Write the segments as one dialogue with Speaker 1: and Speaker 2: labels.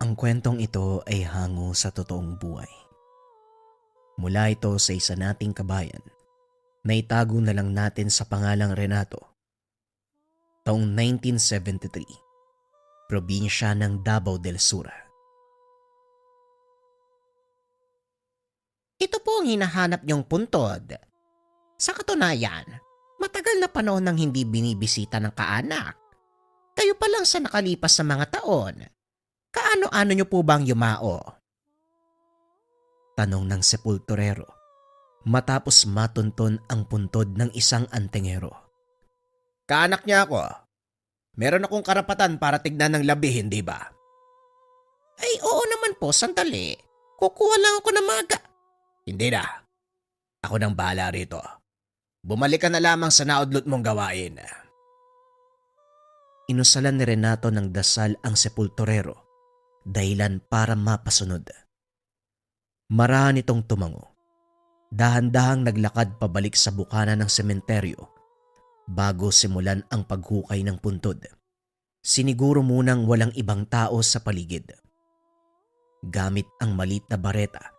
Speaker 1: Ang kwentong ito ay hango sa totoong buhay. Mula ito sa isa nating kabayan na itago na lang natin sa pangalang Renato. Taong 1973, probinsya ng Davao del Sur.
Speaker 2: Ito po ang hinahanap niyong puntod. Sa katunayan, matagal na panahon nang hindi binibisita ng kaanak. Kayo pa lang sa nakalipas na mga taon. Kaano-ano niyo po bang yumao?
Speaker 1: Tanong ng sepulturero matapos matunton ang puntod ng isang antingero.
Speaker 2: Kaanak niya ako. Meron akong karapatan para tignan ng labi, hindi ba? Ay oo naman po, sandali. Kukuha lang ako ng maga. Hindi na. Ako nang bahala rito. Bumalik ka na lamang sa naudlot mong gawain.
Speaker 1: Inusalan ni Renato ng dasal ang sepulturero dahilan para mapasunod. Marahan itong tumango. Dahan-dahang naglakad pabalik sa bukana ng sementeryo bago simulan ang paghukay ng puntod. Siniguro munang walang ibang tao sa paligid. Gamit ang maliit na bareta,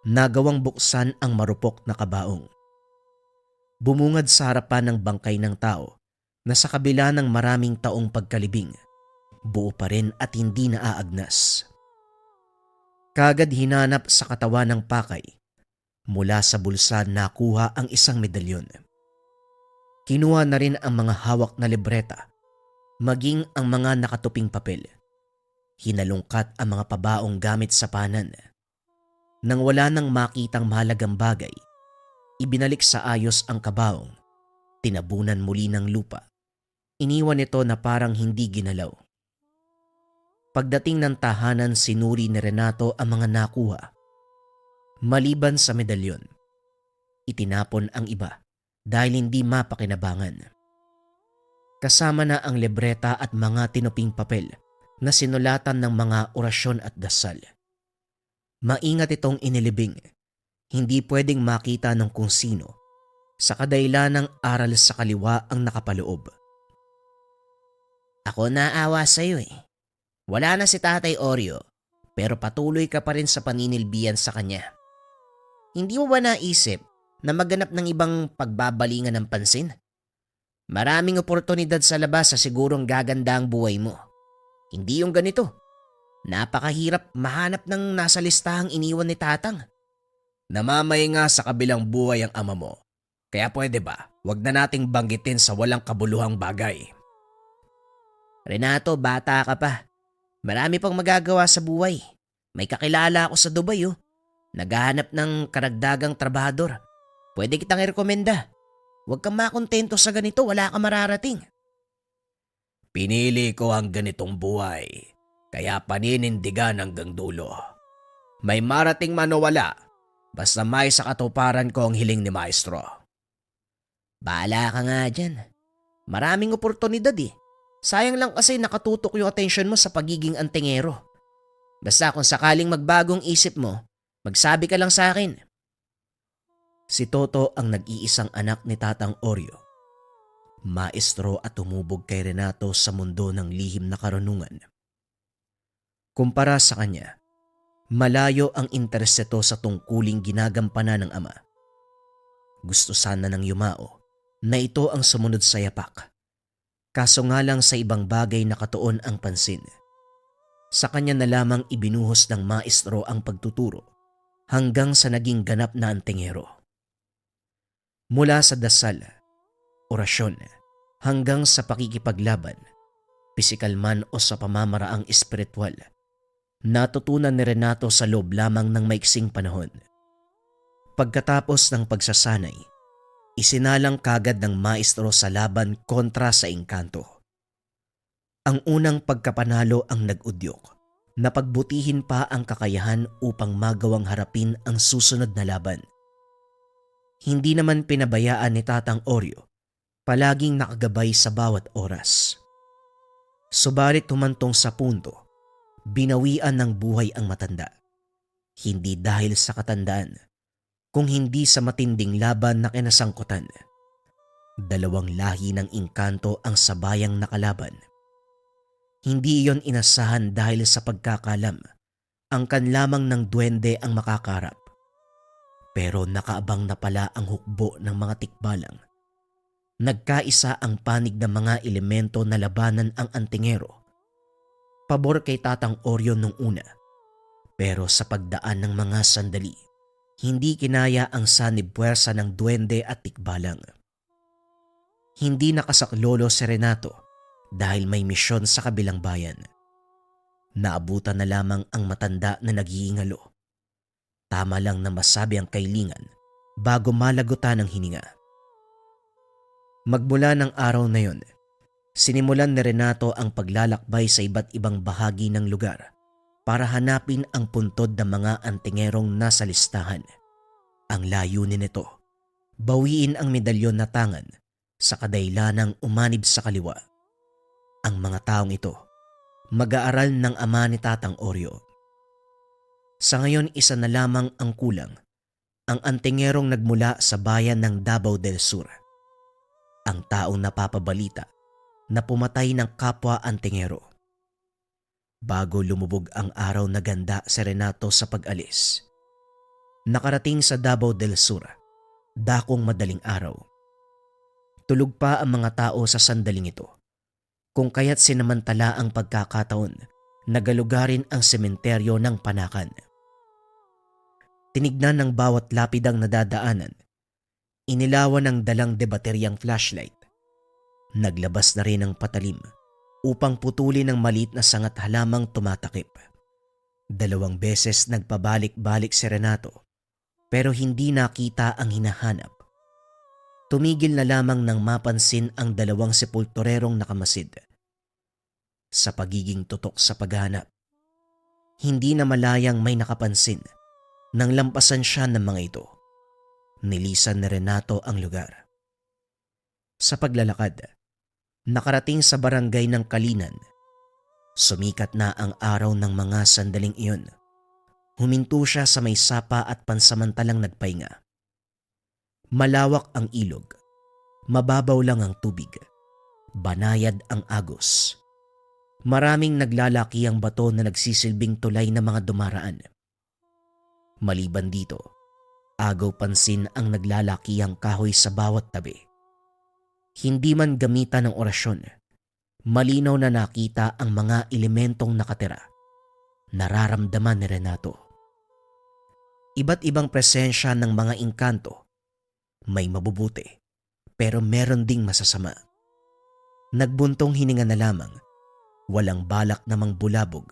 Speaker 1: nagawang buksan ang marupok na kabaong. Bumungad sa harapan ng bangkay ng tao na sa kabila ng maraming taong pagkalibing, buo pa rin at hindi naaagnas. Kagad hinanap sa katawan ng pakay. Mula sa bulsa nakuha ang isang medalyon. Kinuha na rin ang mga hawak na libreta, maging ang mga nakatuping papel. Hinalungkat ang mga pabaong gamit sa panan. Nang wala nang makitang mahalagang bagay, ibinalik sa ayos ang kabaong. Tinabunan muli ng lupa. Iniwan ito na parang hindi ginalaw. Pagdating ng tahanan, sinuri ni Renato ang mga nakuha. Maliban sa medalyon, itinapon ang iba dahil hindi mapakinabangan. Kasama na ang libreta at mga tinuping papel na sinulatan ng mga orasyon at dasal. Maingat itong inilibing, hindi pwedeng makita ng kung sino, sa kadahilan ng aral sa kaliwa ang nakapaloob.
Speaker 2: Ako naawa sa'yo eh. Wala na si Tatay Oreo, pero patuloy ka pa rin sa paninilbihan sa kanya. Hindi mo ba naisip na maghanap ng ibang pagbabalingan ng pansin? Maraming oportunidad sa labas sa sigurong gaganda ang buhay mo. Hindi yung ganito. Napakahirap mahanap ng nasa listahang iniwan ni Tatang. Namamay nga sa kabilang buhay ang ama mo. Kaya pwede ba, wag na nating banggitin sa walang kabuluhang bagay. Renato, bata ka pa. Marami pang magagawa sa buhay. May kakilala ako sa Dubai oh. Naghahanap ng karagdagang trabahador. Pwede kitang irekomenda. Huwag kang makontento sa ganito, wala kang mararating. Pinili ko ang ganitong buhay, kaya paninindigan hanggang dulo. May marating man o wala, basta may sa katuparan ko ang hiling ni Maestro. Bahala ka nga dyan. Maraming oportunidad eh. Sayang lang kasi nakatutok yung atensyon mo sa pagiging antingero. Basta kung sakaling magbagong isip mo, magsabi ka lang sa akin.
Speaker 1: Si Toto ang nag-iisang anak ni Tatang Oreo. Maestro at tumubog kay Renato sa mundo ng lihim na karunungan. Kumpara sa kanya, malayo ang interes nito sa tungkuling ginagampanan ng ama. Gusto sana ng yumao na ito ang sumunod sa yapak. Kaso nga lang sa ibang bagay nakatuon ang pansin. Sa kanya na lamang ibinuhos ng maestro ang pagtuturo hanggang sa naging ganap na antingero. Mula sa dasal, orasyon, hanggang sa pakikipaglaban, pisikal man o sa pamamaraang espiritual, natutunan ni Renato sa loob lamang ng maiksing panahon. Pagkatapos ng pagsasanay, isinalang kagad ng maestro sa laban kontra sa engkanto. Ang unang pagkapanalo ang nag-udyok na pagbutihin pa ang kakayahan upang magawang harapin ang susunod na laban. Hindi naman pinabayaan ni Tatang Oreo, palaging nakagabay sa bawat oras. Subalit humantong sa punto, binawian ng buhay ang matanda. Hindi dahil sa katandaan, kung hindi sa matinding laban na kinasangkutan. Dalawang lahi ng engkanto ang sabayang nakalaban. Hindi iyon inasahan dahil sa pagkakalam. Angkan lamang ng duwende ang makakarap. Pero nakaabang na pala ang hukbo ng mga tikbalang. Nagkaisa ang panig ng mga elemento na labanan ang antingero. Pabor kay Tatang Oryo nung una. Pero sa pagdaan ng mga sandali, hindi kinaya ang sanib puwersa ng duwende at tikbalang. Hindi nakasaklolo si Renato dahil may misyon sa kabilang bayan. Naabutan na lamang ang matanda na nag-iingalo. Tama lang na masabi ang kailingan bago malagutan ng hininga. Magmula ng araw na yon, sinimulan ni Renato ang paglalakbay sa iba't ibang bahagi ng lugar para hanapin ang puntod ng mga antingerong nasa listahan. Ang layunin nito, bawiin ang medalyon na tangan sa kadailanang umanib sa kaliwa. Ang mga taong ito, mag-aaral ng ama ni Tatang Oryo. Sa ngayon, isa na lamang ang kulang, ang antingerong nagmula sa bayan ng Davao del Sur. Ang taong napapabalita na pumatay ng kapwa antingero. Bago lumubog ang araw na ganda si Renato sa pag-alis. Nakarating sa Davao del Sur, dakong madaling araw. Tulog pa ang mga tao sa sandaling ito, kung kaya't sinamantala ang pagkakataon na galugarin ang sementeryo ng Panakan. Tinignan ng bawat lapidang nadadaanan. Inilawan ng dalang debateryang flashlight. Naglabas na rin ng patalim upang putulin ng maliit na sangat halamang tumatakip. 2 beses nagpabalik-balik si Renato pero hindi nakita ang hinahanap. Tumigil na lamang nang mapansin ang 2 sepulturerong nakamasid. Sa pagiging tutok sa paghahanap, hindi na malayang may nakapansin nang lampasan siya ng mga ito. Nilisan ni Renato ang lugar. Sa paglalakad, nakarating sa barangay ng Kalinan. Sumikat na ang araw ng mga sandaling iyon. Huminto siya sa may sapa at pansamantalang nagpahinga. Malawak ang ilog. Mababaw lang ang tubig. Banayad ang agos. Maraming naglalaki ang bato na nagsisilbing tulay ng mga dumaraan. Maliban dito, agaw pansin ang naglalakihang kahoy sa bawat tabi. Hindi man gamitan ng orasyon, malinaw na nakita ang mga elementong nakatira. Nararamdaman ni Renato. Iba't ibang presensya ng mga engkanto. May mabubuti, pero meron ding masasama. Nagbuntong hininga na lamang, walang balak namang bulabog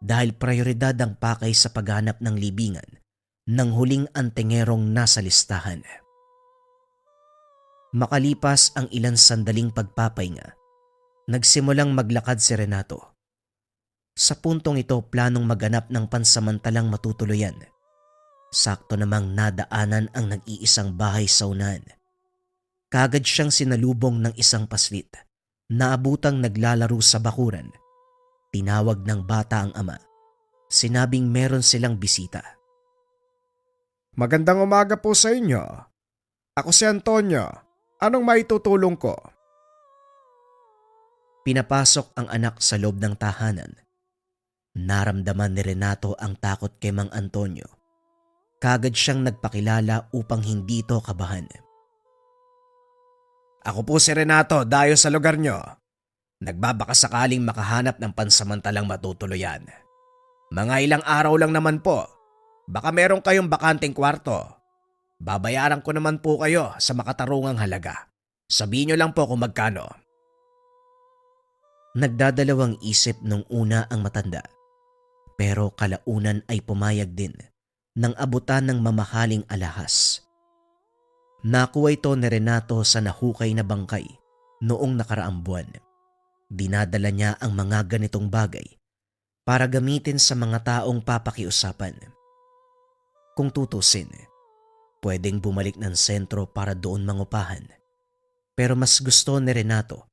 Speaker 1: dahil prioridad ang pakay sa paghanap ng libingan ng huling antingerong nasa listahan. Makalipas ang ilang sandaling pagpapahinga, nagsimulang maglakad si Renato. Sa puntong ito, planong maghanap ng pansamantalang matutuluyan. Sakto namang nadaanan ang nag-iisang bahay sa unahan. Kagad siyang sinalubong ng isang paslit na abutang naglalaro sa bakuran. Tinawag ng bata ang ama. Sinabing meron silang bisita.
Speaker 3: Magandang umaga po sa inyo. Ako si Antonio. Anong maitutulong ko?
Speaker 1: Pinapasok ang anak sa loob ng tahanan. Naramdaman ni Renato ang takot kay Mang Antonio. Kagad siyang nagpakilala upang hindi ito kabahan.
Speaker 3: Ako po si Renato, dayo sa lugar nyo. Nagbabaka sakaling makahanap ng pansamantalang matutuluyan. Mga ilang araw lang naman po. Baka meron kayong bakanteng kwarto. Babayaran ko naman po kayo sa makatarungang halaga. Sabihin nyo lang po kung magkano.
Speaker 1: Nagdadalawang isip nung una ang matanda. Pero kalaunan ay pumayag din nang abutan ng mamahaling alahas. Nakuha ito ni Renato sa nahukay na bangkay noong nakaraang buwan. Dinadala niya ang mga ganitong bagay para gamitin sa mga taong papakiusapan. Kung tutusin, pwedeng bumalik ng sentro para doon mangupahan. Pero mas gusto ni Renato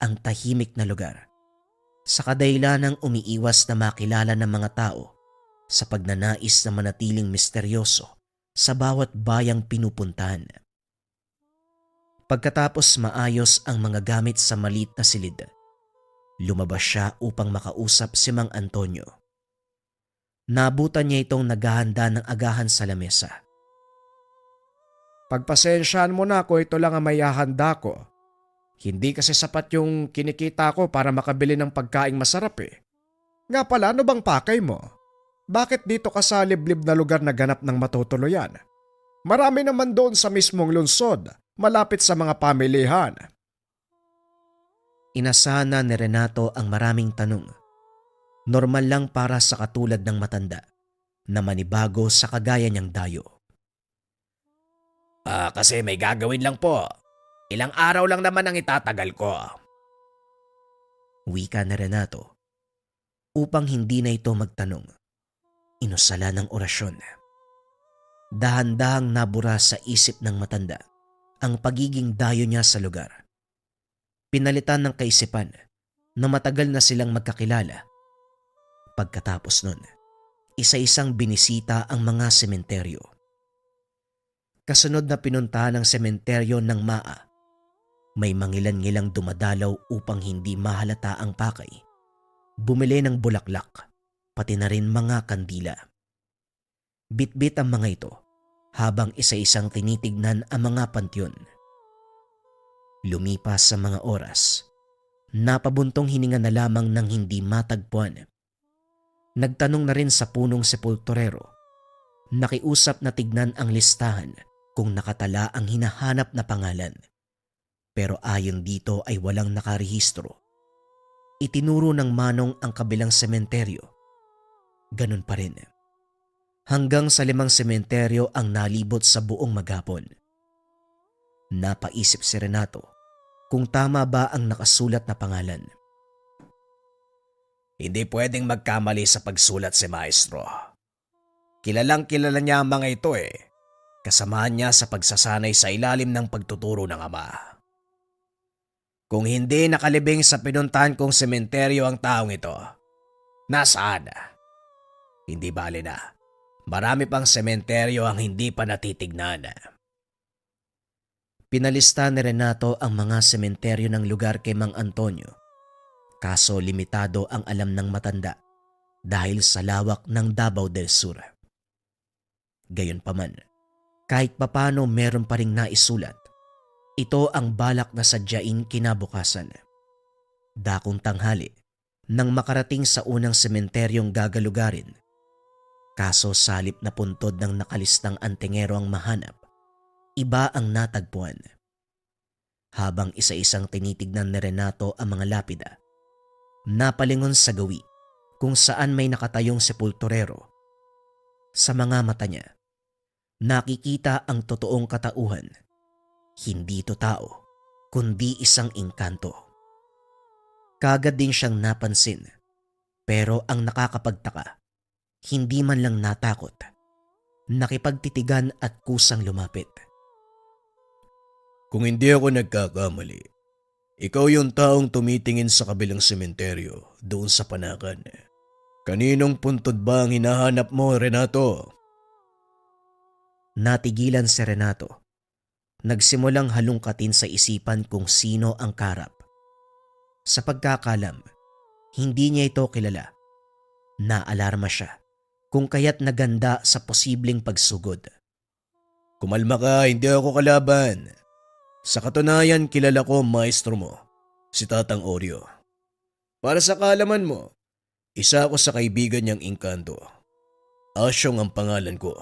Speaker 1: ang tahimik na lugar. Sa kadailanang umiiwas na makilala ng mga tao sa pagnanais na manatiling misteryoso sa bawat bayang pinupuntahan. Pagkatapos maayos ang mga gamit sa maliit na silid, Lumabas siya upang makausap si Mang Antonio. Nabutan niya itong naghahanda ng agahan sa lamesa.
Speaker 3: Pagpasensyaan mo na kung ito lang ang may hahanda ko. Hindi kasi sapat yung kinikita ko para makabili ng pagkaing masarap eh. Nga pala, ano bang pakay mo? Bakit dito ka sa liblib na lugar na ganap ng matutuluyan? Marami naman doon sa mismong lungsod, malapit sa mga pamilihan.
Speaker 1: Inasahan na ni Renato ang maraming tanong. Normal lang para sa katulad ng matanda na manibago sa kagaya niyang dayo.
Speaker 3: Kasi may gagawin lang po. Ilang araw lang naman ang itatagal ko.
Speaker 1: Wika ni Renato. Upang hindi na ito magtanong, inusala ng orasyon. Dahan-dahang nabura sa isip ng matanda ang pagiging dayo niya sa lugar. Pinalitan ng kaisipan na matagal na silang magkakilala. Pagkatapos nun, isa-isang binisita ang mga sementeryo. Kasunod na pinuntahan ng sementeryo ng Maa, may mangilan-ngilang dumadalaw upang hindi mahalata ang pakay. Bumili ng bulaklak, pati na rin mga kandila. Bitbit ang mga ito habang isa-isang tinitignan ang mga pantyon. Lumipas sa mga oras, napabuntong hininga na lamang ng hindi matagpuan. Nagtanong na rin sa punong sepulturero. Nakiusap na tignan ang listahan kung nakatala ang hinahanap na pangalan. Pero ayon dito ay walang nakarehistro. Itinuro ng manong ang kabilang sementeryo. Ganun pa rin. Hanggang sa 5 sementeryo ang nalibot sa buong maghapon. Napaisip si Renato kung tama ba ang nakasulat na pangalan.
Speaker 3: Hindi pwedeng magkamali sa pagsulat si Maestro. Kilalang kilala niya ang mga ito eh. Kasamahan niya sa pagsasanay sa ilalim ng pagtuturo ng ama. Kung hindi nakalibing sa pinuntahan kong sementeryo ang taong ito, nasaan? Hindi bali na. Marami pang sementeryo ang hindi pa natitignan.
Speaker 1: Pinalista ni Renato ang mga sementeryo ng lugar kay Mang Antonio. Kaso limitado ang alam ng matanda dahil sa lawak ng Davao del Sur. Gayunpaman, kahit papano meron pa ring naisulat. Ito ang balak na sadyain kinabukasan. Dakong tanghali nang makarating sa unang sementeryong gagalugarin. Kaso salip na puntod ng nakalistang antingero ang mahanap, iba ang natagpuan. Habang isa-isang tinitignan ni Renato ang mga lapida, napalingon sa gawi kung saan may nakatayong sepulturero. Sa mga mata niya, nakikita ang totoong katauhan. Hindi to tao, kundi isang engkanto. Kagad din siyang napansin, pero ang nakakapagtaka, hindi man lang natakot. Nakipagtitigan at kusang lumapit.
Speaker 3: Kung hindi ako nagkakamali, ikaw yung taong tumitingin sa kabilang sementeryo doon sa Panakan. Kaninong puntod ba ang hinahanap mo, Renato?
Speaker 1: Natigilan si Renato. Nagsimulang halungkatin sa isipan kung sino ang karap. Sa pagkakalam, hindi niya ito kilala. Naalarma siya kung kaya't naganda sa posibleng pagsugod.
Speaker 3: Kumalma ka, hindi ako kalaban. Sa katunayan, kilala ko ang maestro mo, si Tatang Oryo. Para sa kaalaman mo, isa ako sa kaibigan niyang engkanto. Asyong ang pangalan ko.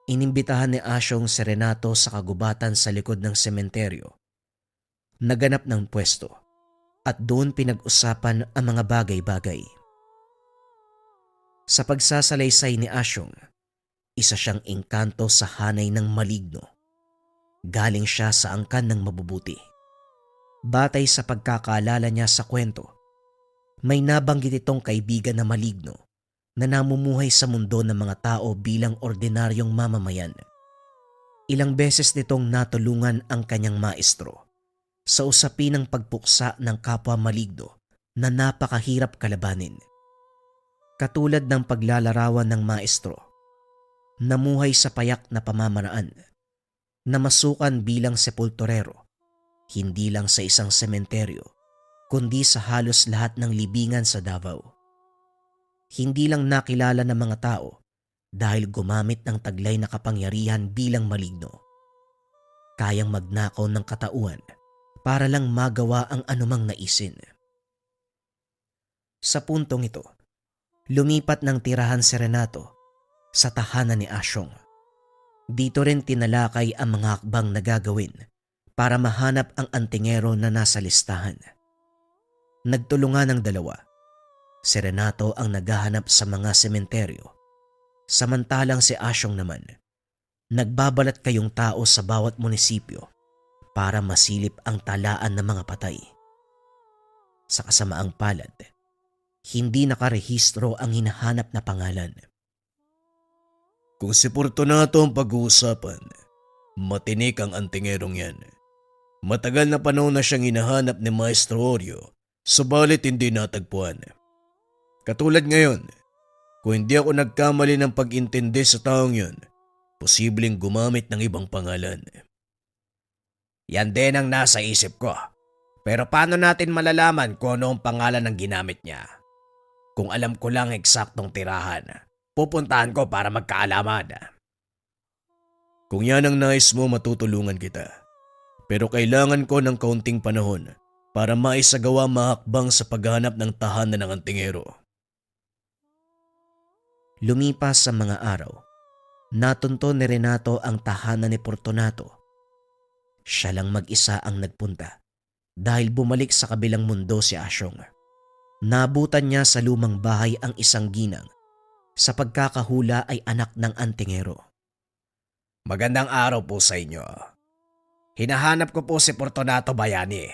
Speaker 1: Inimbitahan ni Asyong si Renato sa kagubatan sa likod ng sementeryo. Naganap ng pwesto at doon pinag-usapan ang mga bagay-bagay. Sa pagsasalaysay ni Asyong, isa siyang engkanto sa hanay ng maligno. Galing siya sa angkan ng mabubuti. Batay sa pagkakaalala niya sa kwento, may nabanggit itong kaibigan na maligno na namumuhay sa mundo ng mga tao bilang ordinaryong mamamayan. Ilang beses nitong natulungan ang kanyang maestro sa usapin ng pagpuksa ng kapwa maligno na napakahirap kalabanin. Katulad ng paglalarawan ng maestro, namuhay sa payak na pamamaraan, na masukan bilang sepulturero, hindi lang sa isang sementeryo, kundi sa halos lahat ng libingan sa Davao. Hindi lang nakilala ng mga tao dahil gumamit ng taglay na kapangyarihan bilang maligno. Kayang magnakaw ng katauhan para lang magawa ang anumang naisin. Sa puntong ito, lumipat ng tirahan si Renato sa tahanan ni Asyong. Dito rin tinalakay ang mga hakbang na gagawin para mahanap ang antingero na nasa listahan. Nagtulungan ng dalawa. Si Renato ang naghahanap sa mga sementeryo, samantalang si Asyong naman nagbabalat kayong tao sa bawat munisipyo para masilip ang talaan ng mga patay. Sa kasamaang palad, hindi nakarehistro ang hinahanap na pangalan.
Speaker 3: Kung si Fortunato ang pag-uusapan, matinik ang antingerong yan. Matagal na panahon na siyang hinahanap ni Maestro Oryo, subalit hindi natagpuan. Katulad ngayon, kung hindi ako nagkamali ng pag-intindi sa taong yun, posibleng gumamit ng ibang pangalan.
Speaker 2: Yan din ang nasa isip ko. Pero paano natin malalaman kung ano ang pangalan ng ginamit niya? Kung alam ko lang eksaktong tirahan, pupuntahan ko para magkaalaman.
Speaker 3: Kung yan ang nais mo, matutulungan kita. Pero kailangan ko ng kaunting panahon para maisagawa mahakbang sa paghahanap ng tahanan ng antingero.
Speaker 1: Lumipas sa mga araw, natunto ni Renato ang tahanan ni Fortunato. Siya lang mag-isa ang nagpunta dahil bumalik sa kabilang mundo si Asyong. Nabutan niya sa lumang bahay ang isang ginang. Sa pagkakahula ay anak ng antingero.
Speaker 2: Magandang araw po sa inyo. Hinahanap ko po si Fortunato Bayani.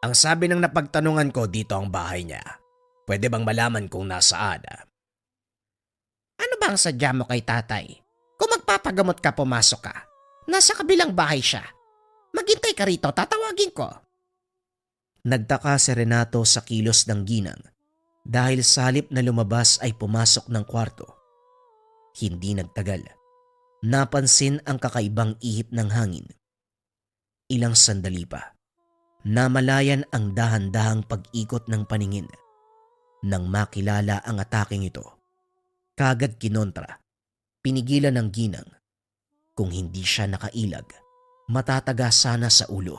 Speaker 2: Ang sabi ng napagtanungan ko dito ang bahay niya. Pwede bang malaman kung nasaan? Ano bang sadya mo kay tatay? Kung magpapagamot ka, pumasok ka. Nasa kabilang bahay siya. Maghintay ka rito, tatawagin ko.
Speaker 1: Nagtaka si Renato sa kilos ng ginang dahil sa halip na lumabas ay pumasok ng kwarto. Hindi nagtagal. Napansin ang kakaibang ihip ng hangin. Ilang sandali pa, namalayan ang dahan-dahang pag-ikot ng paningin. Nang makilala ang ataking ito, kagad kinontra. Pinigilan ng ginang. Kung hindi siya nakailag, matataga sana sa ulo.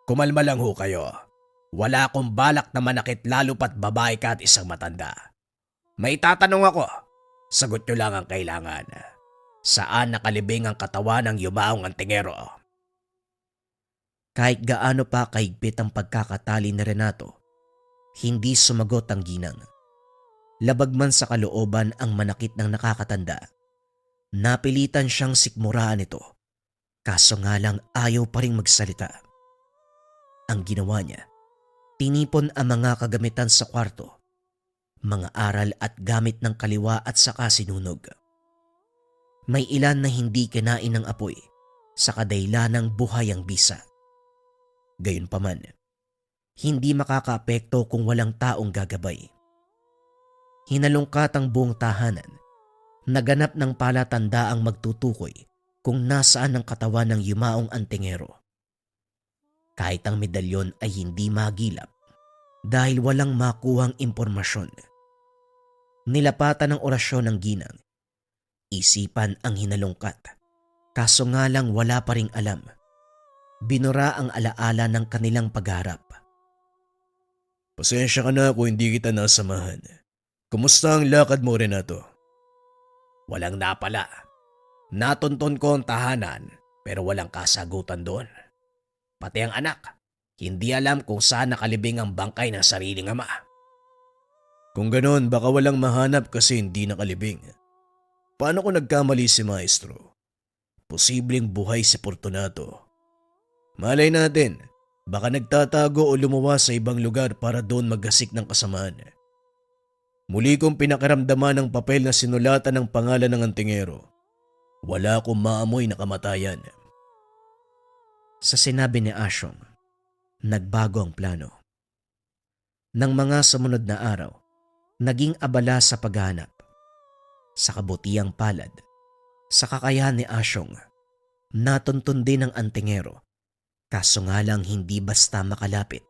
Speaker 2: Kumalma lang ho kayo. Wala akong balak na manakit lalo pat babae ka at isang matanda. May tatanong ako. Sagot nyo lang ang kailangan. Saan nakalibing ang katawan ng yumaong antingero?
Speaker 1: Kahit gaano pa kahigpit ang pagkakatali ni Renato, hindi sumagot ang ginang. Labag man sa kalooban ang manakit ng nakakatanda. Napilitan siyang sikmuraan ito, kaso nga lang ayaw pa rin magsalita. Ang ginawa niya, tinipon ang mga kagamitan sa kwarto, mga aral at gamit ng kaliwa at saka sinunog. May ilan na hindi kinain ng apoy sa kadailanang buhay ang bisa. Gayunpaman, hindi makakaapekto kung walang taong gagabay. Hinalungkat ang buong tahanan. Naganap ng palatanda ang magtutukoy kung nasaan ang katawan ng yumaong antingero. Kahit ang medalyon ay hindi magilap dahil walang makuhang impormasyon. Nilapatan ng orasyon ng ginang. Isipan ang hinalungkat, kaso nga lang wala pa ring alam. Binura ang alaala ng kanilang pagharap.
Speaker 3: Pasensya ka na kung hindi kita nasamahan. Kumusta ang lakad mo, Renato?
Speaker 2: Walang napala. Natunton ko ang tahanan pero walang kasagutan doon. Pati ang anak, hindi alam kung saan nakalibing ang bangkay ng sariling ama.
Speaker 3: Kung ganon, baka walang mahanap kasi hindi nakalibing. Paano kung nagkamali si Maestro? Posibleng buhay si Fortunato. Malay natin, baka nagtatago o lumuwas sa ibang lugar para doon maggasik ng kasamaan. Muli kong pinakaramdaman ng papel na sinulatan ng pangalan ng antingero. Wala akong maamoy na kamatayan.
Speaker 1: Sa sinabi ni Asyong, nagbago ang plano. Nang mga sumunod na araw, naging abala sa paghahanap. Sa kabutiang palad, sa kakayahan ni Asyong, natuntun din ang antingero, kaso nga lang hindi basta makalapit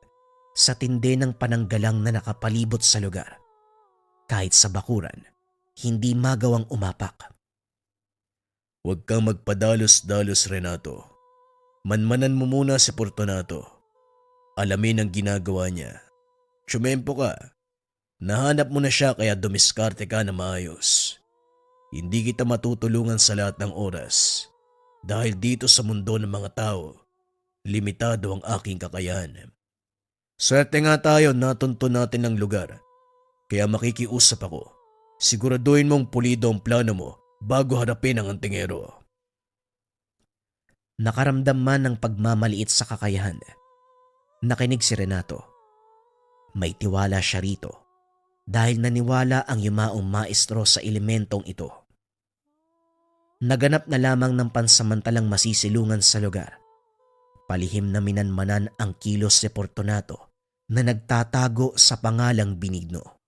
Speaker 1: sa tindi ng pananggalang na nakapalibot sa lugar. Kahit sa bakuran, hindi magawang umapak.
Speaker 3: Huwag kang magpadalos-dalos, Renato. Manmanan mo muna si Fortunato. Alamin ang ginagawa niya. Tsumempo ka. Nahanap mo na siya kaya dumiskarte ka na maayos. Hindi kita matutulungan sa lahat ng oras. Dahil dito sa mundo ng mga tao, limitado ang aking kakayahan. Swerte nga tayo natunto natin ang lugar. Kaya makikiusap ako. Siguraduhin mong pulido ang plano mo bago harapin ang antingero.
Speaker 1: Nakaramdam man ng pagmamaliit sa kakayahan. Nakinig si Renato. May tiwala siya rito dahil naniwala ang yumaong maestro sa elementong ito. Naganap na lamang ng pansamantalang masisilungan sa lugar. Palihim na minanmanan ang kilos ni Fortunato na nagtatago sa pangalang Benigno.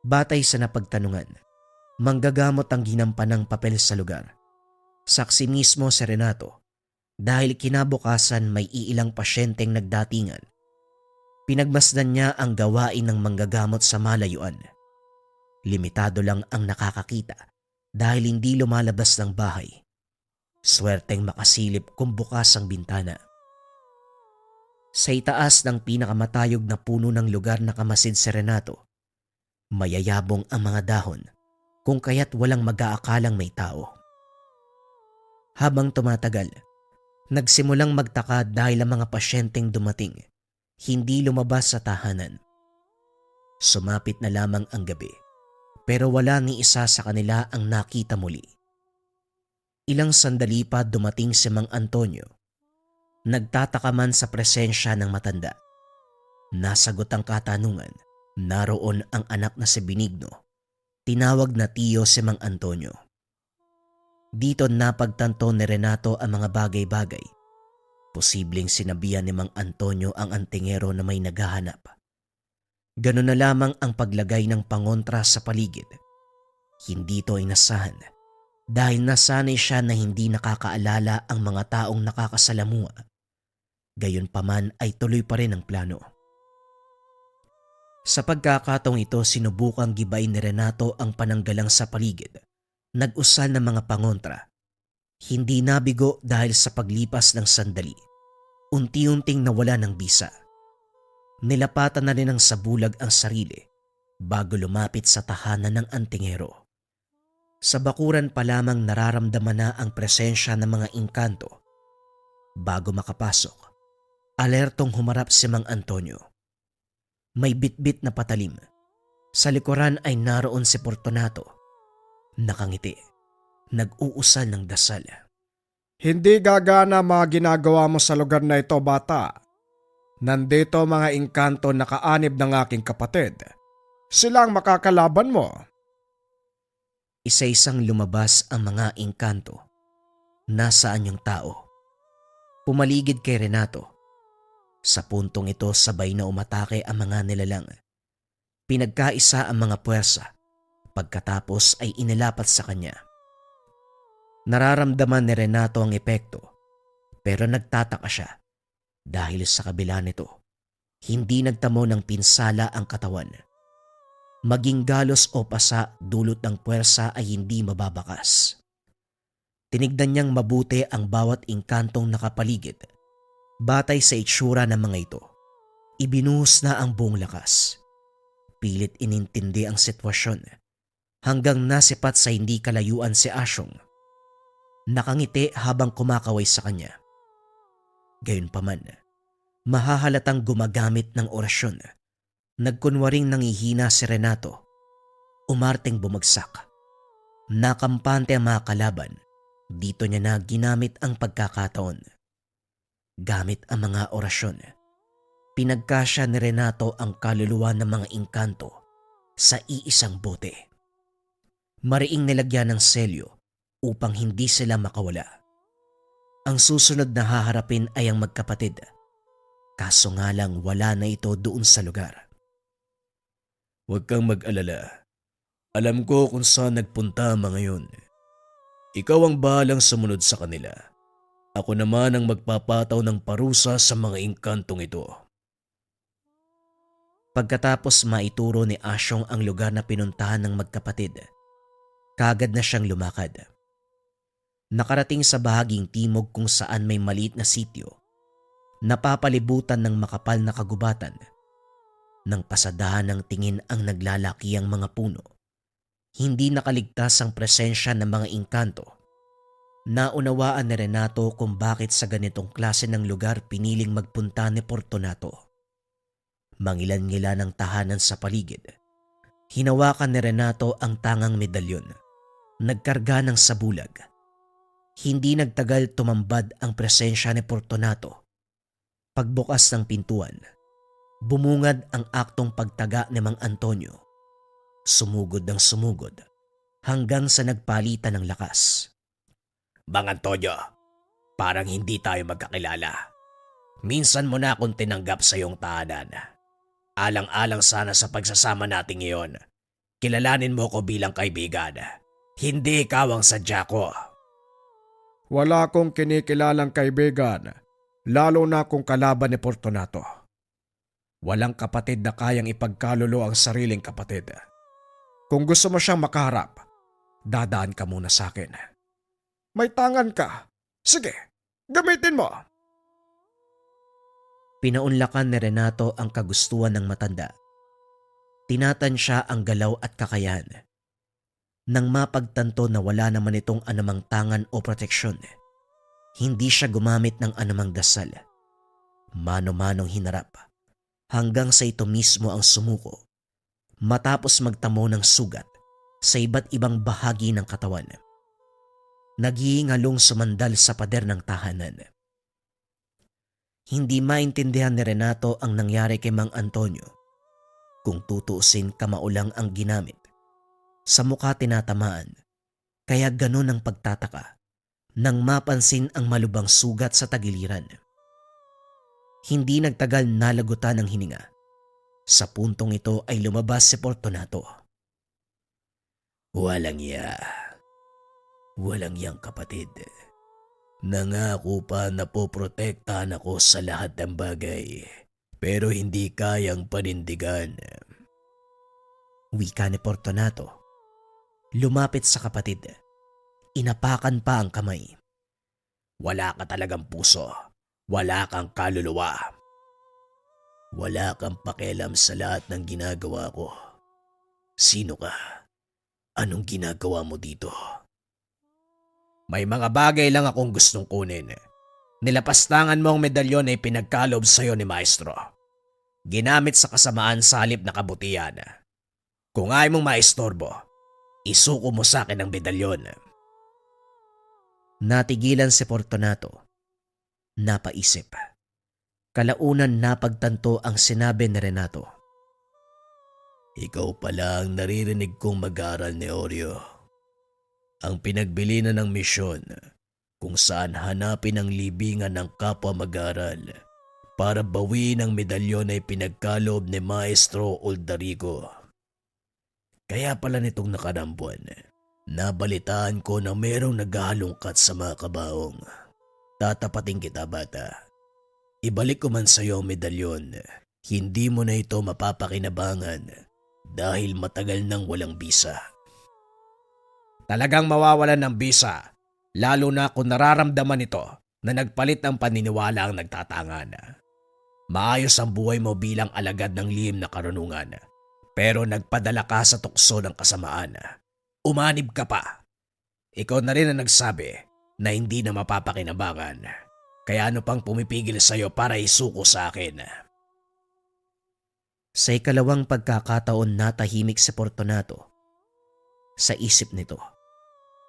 Speaker 1: Batay sa napagtanungan, manggagamot ang ginampanang papel sa lugar. Saksi mismo si Renato dahil kinabukasan may iilang pasyenteng nagdatingan. Pinagmasdan niya ang gawain ng manggagamot sa malayuan. Limitado lang ang nakakakita dahil hindi lumalabas ng bahay. Swerteng makasilip kung bukas ang bintana. Sa itaas ng pinakamatayog na puno ng lugar na kamasid si Renato, mayayabong ang mga dahon kung kaya't walang mag-aakalang may tao. Habang tumatagal, nagsimulang magtaka dahil ang mga pasyenteng dumating hindi lumabas sa tahanan. Sumapit na lamang ang gabi pero wala ni isa sa kanila ang nakita muli. Ilang sandali pa dumating si Mang Antonio. Nagtataka man sa presensya ng matanda. Nasagot ang katanungan, naroon ang anak na si Benigno. Tinawag na tiyo si Mang Antonio. Dito napagtanto ni Renato ang mga bagay-bagay. Posibleng sinabihan ni Mang Antonio ang antingero na may naghahanap. Ganun na lamang ang paglagay ng pangontra sa paligid. Hindi ito inasahan dahil nasanay siya na hindi nakakaalala ang mga taong nakakasalamuha. Gayunpaman ay tuloy pa rin ang plano. Sa pagkakataong ito, sinubukang gibain ni Renato ang pananggalang sa paligid. Nag-usal ng mga pangontra. Hindi nabigo dahil sa paglipas ng sandali. Unti-unting nawala ng bisa. Nilapatan na rin ng sabulag ang sarili bago lumapit sa tahanan ng antingero. Sa bakuran pa lamang nararamdaman na ang presensya ng mga engkanto. Bago makapasok, alertong humarap si Mang Antonio. May bitbit na patalim. Sa likuran ay naroon si Fortunato. Nakangiti, nag-uusal ng dasal.
Speaker 3: Hindi gagana mga ginagawa mo sa lugar na ito, bata. Nandito mga engkanto na kaanib ng aking kapatid. Sila ang makakalaban mo.
Speaker 1: Isa-isang lumabas ang mga engkanto. Nasaan yung tao? Pumaligid kay Renato. Sa puntong ito sabay na umatake ang mga nilalang. Pinagkaisa ang mga puwersa. Pagkatapos ay inilapat sa kanya. Nararamdaman ni Renato ang epekto. Pero nagtataka siya. Dahil sa kabila nito, hindi nagtamo ng pinsala ang katawan. Maging galos o pasa dulot ng puwersa ay hindi mababakas. Tinignan niyang mabuti ang bawat engkantong nakapaligid. Batay sa itsura ng mga ito, ibinuhos na ang buong lakas. Pilit inintindi ang sitwasyon hanggang nasipat sa hindi kalayuan si Asyong. Nakangiti habang kumakaway sa kanya. Gayunpaman, mahahalatang gumagamit ng orasyon. Nagkunwaring nangihina si Renato. Umarteng bumagsak. Nakampante ang mga kalaban. Dito niya na ginamit ang pagkakataon. Gamit ang mga orasyon, pinagkasya ni Renato ang kaluluwa ng mga engkanto sa iisang bote. Mariing nilagyan ng selyo upang hindi sila makawala. Ang susunod na haharapin ay ang magkapatid. Kaso nga lang wala na ito doon sa lugar.
Speaker 3: Huwag kang mag-alala. Alam ko kung saan nagpunta ang mga yun. Ikaw ang bahalang sumunod sa kanila. Ako naman ang magpapataw ng parusa sa mga engkantong ito.
Speaker 1: Pagkatapos maituro ni Asyong ang lugar na pinuntahan ng magkapatid, kaagad na siyang lumakad. Nakarating sa bahaging timog kung saan may maliit na sityo, napapalibutan ng makapal na kagubatan. Nang pasadahan ng tingin ang naglalakiyang mga puno, hindi nakaligtas ang presensya ng mga engkanto. Naunawaan ni Renato kung bakit sa ganitong klase ng lugar piniling magpunta ni Fortunato. Mangilan-ngilan ang tahanan sa paligid. Hinawakan ni Renato ang tangang medalyon. Nagkarga ng sabulag. Hindi nagtagal tumambad ang presensya ni Fortunato. Pagbukas ng pintuan, bumungad ang aktong pagtaga ni Mang Antonio. Sumugod ng sumugod hanggang sa nagpalitan ng lakas.
Speaker 3: Mang Antonio, parang hindi tayo magkakilala. Minsan mo na akong tinanggap sa iyong tahanan. Alang-alang sana sa pagsasama natin ngayon. Kilalanin mo ko bilang kaibigan. Hindi ikaw ang sadya ko.
Speaker 4: Wala akong kinikilalang kaibigan, lalo na kung kalaban ni Fortunato. Walang kapatid na kayang ipagkalulo ang sariling kapatid. Kung gusto mo siyang makaharap, dadaan ka muna sa akin. May tangan ka. Sige, gamitin mo.
Speaker 1: Pinaunlakan ni Renato ang kagustuhan ng matanda. Tinatansya ang galaw at kakayahan. Nang mapagtanto na wala naman itong anumang tangan o proteksyon, hindi siya gumamit ng anumang dasal. Mano-manong hinarap hanggang sa ito mismo ang sumuko matapos magtamo ng sugat sa iba't ibang bahagi ng katawan. Naghihingalong sumandal sa pader ng tahanan. Hindi maintindihan ni Renato ang nangyari kay Mang Antonio. Kung tutuusin, kamaulang ang ginamit. Sa mukha tinatamaan, kaya ganun ang pagtataka nang mapansin ang malubang sugat sa tagiliran. Hindi nagtagal nalagutan ng hininga. Sa puntong ito ay lumabas si Fortunato.
Speaker 3: Walang iya. Walang yang kapatid. Nangako pa na poprotektahan ako sa lahat ng bagay, pero hindi kayang panindigan.
Speaker 1: Wika ni Fortunato. Lumapit sa kapatid. Inapakan pa ang kamay.
Speaker 3: Wala ka talagang puso. Wala kang kaluluwa. Wala kang pakialam sa lahat ng ginagawa ko. Sino ka? Anong ginagawa mo dito? May mga bagay lang akong gustong kunin. Nilapastangan mo ang medalyon na ipinagkalob sa'yo ni Maestro. Ginamit sa kasamaan sa halip na kabutihan. Kung ayaw mong maistorbo, isuko mo sa akin ang medalyon.
Speaker 1: Natigilan si Fortunato. Napaisip. Kalaunan napagtanto ang sinabi ni Renato.
Speaker 3: Ikaw pala ang naririnig kong mag-aral ni Oreo. Ang pinagbili na ng misyon kung saan hanapin ang libingan ng kapwa mag-aral para bawiin ang medalyon na ipinagkalob ni Maestro Uldarico. Kaya pala nitong nakaraang buwan, nabalitaan ko na merong naghahalongkat sa mga kabaong. Tatapating kita, bata. Ibalik ko man sa iyo ang medalyon, hindi mo na ito mapapakinabangan dahil matagal nang walang bisa. Talagang mawawalan ng bisa, lalo na kung nararamdaman ito na nagpalit ng paniniwala ang nagtatangan. Maayos ang buhay mo bilang alagad ng lihim na karunungan, pero nagpadala ka sa tukso ng kasamaan. Umanib ka pa. Ikaw na rin ang nagsabi na hindi na mapapakinabangan. Kaya ano pang pumipigil sa iyo para isuko sa akin?
Speaker 1: Sa ikalawang pagkakataon natahimik si Fortunato. Sa isip nito,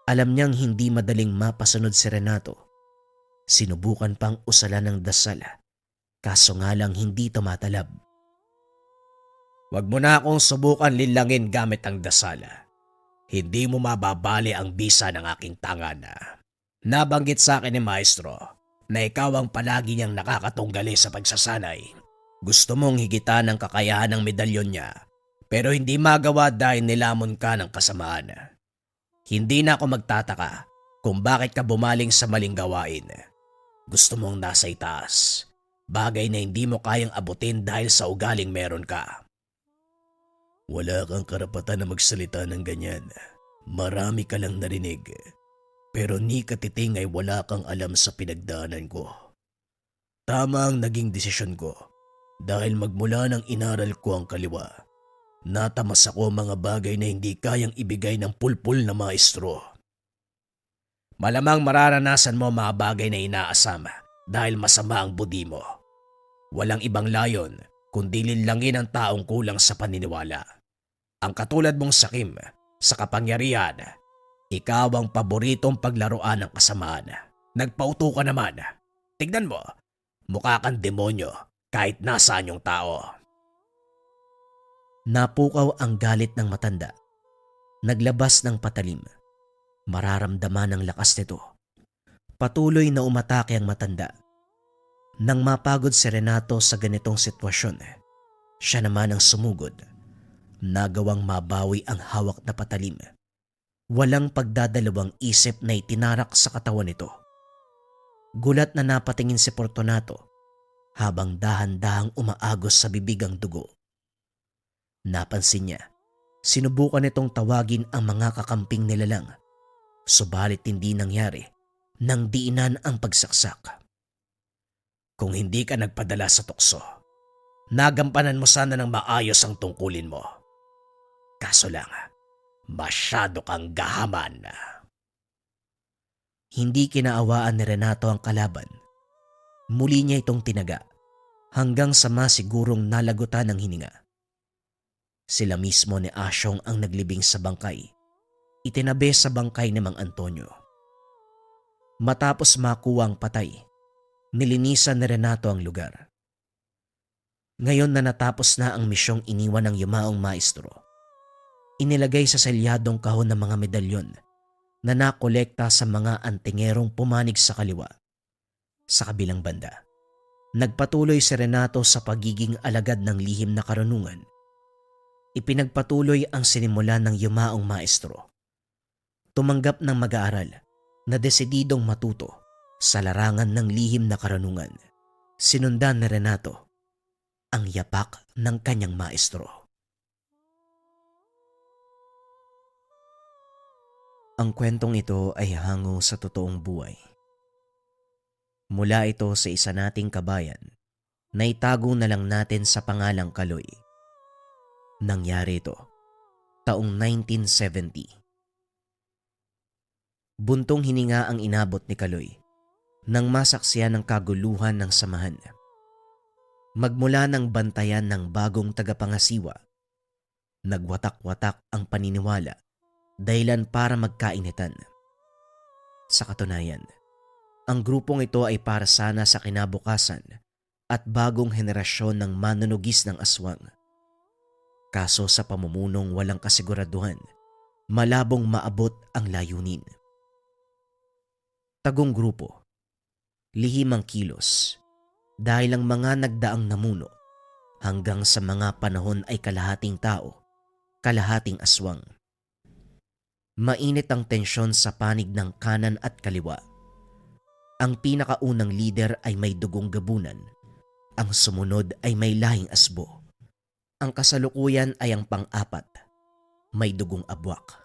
Speaker 1: alam niyang hindi madaling mapasunod si Renato. Sinubukan pang usalan ng dasal, kaso nga lang hindi tumatalab.
Speaker 3: Huwag mo na akong subukan linlangin gamit ang dasal. Hindi mo mababali ang bisa ng aking tangan. Nabanggit sa akin ni Maestro na ikaw ang palagi niyang nakakatunggali sa pagsasanay. Gusto mong higitan ang kakayahan ng medalyon niya, pero hindi magawa dahil nilamon ka ng kasamaan. Hindi na ako magtataka kung bakit ka bumaling sa maling gawain. Gusto mong nasa itaas, bagay na hindi mo kayang abutin dahil sa ugaling meron ka. Wala kang karapatan na magsalita ng ganyan. Marami ka lang narinig. Pero ni Katiting ay wala kang alam sa pinagdaanan ko. Tama ang naging desisyon ko dahil magmula nang inaral ko ang kaliwa, natamas ako mga bagay na hindi kayang ibigay ng pulpul na maestro. Malamang mararanasan mo mga bagay na inaasama dahil masama ang budi mo. Walang ibang layon kundi linlangin ang taong kulang sa paniniwala. Ang katulad mong sakim sa kapangyarihan, ikaw ang paboritong paglaruan ng kasamaan. Nagpauto ka naman. Tignan mo, mukha kang demonyo kahit nasaan yung tao.
Speaker 1: Napukaw ang galit ng matanda. Naglabas ng patalim. Mararamdaman ang lakas nito. Patuloy na umatake ang matanda. Nang mapagod si Renato sa ganitong sitwasyon, siya naman ang sumugod. Nagawang mabawi ang hawak na patalim. Walang pagdadalawang isip na itinarak sa katawan nito. Gulat na napatingin si Fortunato habang dahan-dahang umaagos sa bibig ang dugo. Napansin niya, sinubukan nitong tawagin ang mga kakamping nilalang, subalit hindi nangyari nang diinan ang pagsaksak.
Speaker 3: Kung hindi ka nagpadala sa tukso, nagampanan mo sana ng maayos ang tungkulin mo. Kaso lang, masyado kang gahaman.
Speaker 1: Hindi kinaawaan ni Renato ang kalaban. Muli niya itong tinaga hanggang sa masigurong nalagutan ng hininga. Sila mismo ni Asyong ang naglibing sa bangkay. Itinabi sa bangkay ni Mang Antonio. Matapos makuha ang patay, nilinisan ni Renato ang lugar. Ngayon na natapos na ang misyong iniwan ng yumaong maestro, inilagay sa selyadong kahon ng mga medalyon na nakolekta sa mga antingerong pumanig sa kaliwa. Sa kabilang banda, nagpatuloy si Renato sa pagiging alagad ng lihim na karunungan. Ipinagpatuloy ang sinimulan ng yumaong maestro. Tumanggap ng mag-aaral na desididong matuto sa larangan ng lihim na karunungan. Sinundan ni Renato ang yapak ng kanyang maestro. Ang kwentong ito ay hango sa totoong buhay. Mula ito sa isa nating kabayan na itago na lang natin sa pangalang Kaloy. Nangyari ito taong 1970. Buntong hininga ang inabot ni Kaloy nang masaksiyan ng kaguluhan ng samahan. Magmula ng bantayan ng bagong tagapangasiwa, nagwatak-watak ang paniniwala dahilan para magkainitan. Sa katunayan, ang grupong ito ay para sana sa kinabukasan at bagong henerasyon ng manunugis ng aswang. Kaso sa pamumunong walang kasiguraduhan, malabong maabot ang layunin. Tagong grupo, lihim ang kilos dahil ang mga nagdaang namuno hanggang sa mga panahon ay kalahating tao, kalahating aswang. Mainit ang tensyon sa panig ng kanan at kaliwa. Ang pinakaunang lider ay may dugong gabunan, ang sumunod ay may lahing asbo. Ang kasalukuyan ay ang pang-apat, may dugong abwak.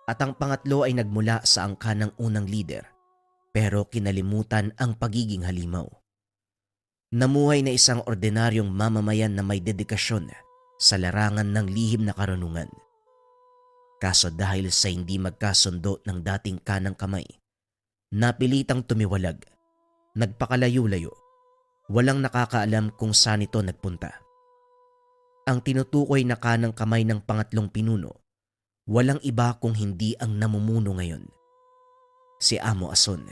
Speaker 1: At ang pangatlo ay nagmula sa angka ng unang lider, pero kinalimutan ang pagiging halimaw. Namuhay na isang ordinaryong mamamayan na may dedikasyon sa larangan ng lihim na karunungan. Kaso dahil sa hindi magkasundo ng dating kanang kamay, napilitang tumiwalag, nagpakalayo-layo, walang nakakaalam kung saan ito nagpunta. Ang tinutukoy na kanang kamay ng pangatlong pinuno, walang iba kung hindi ang namumuno ngayon, si Amo Ason.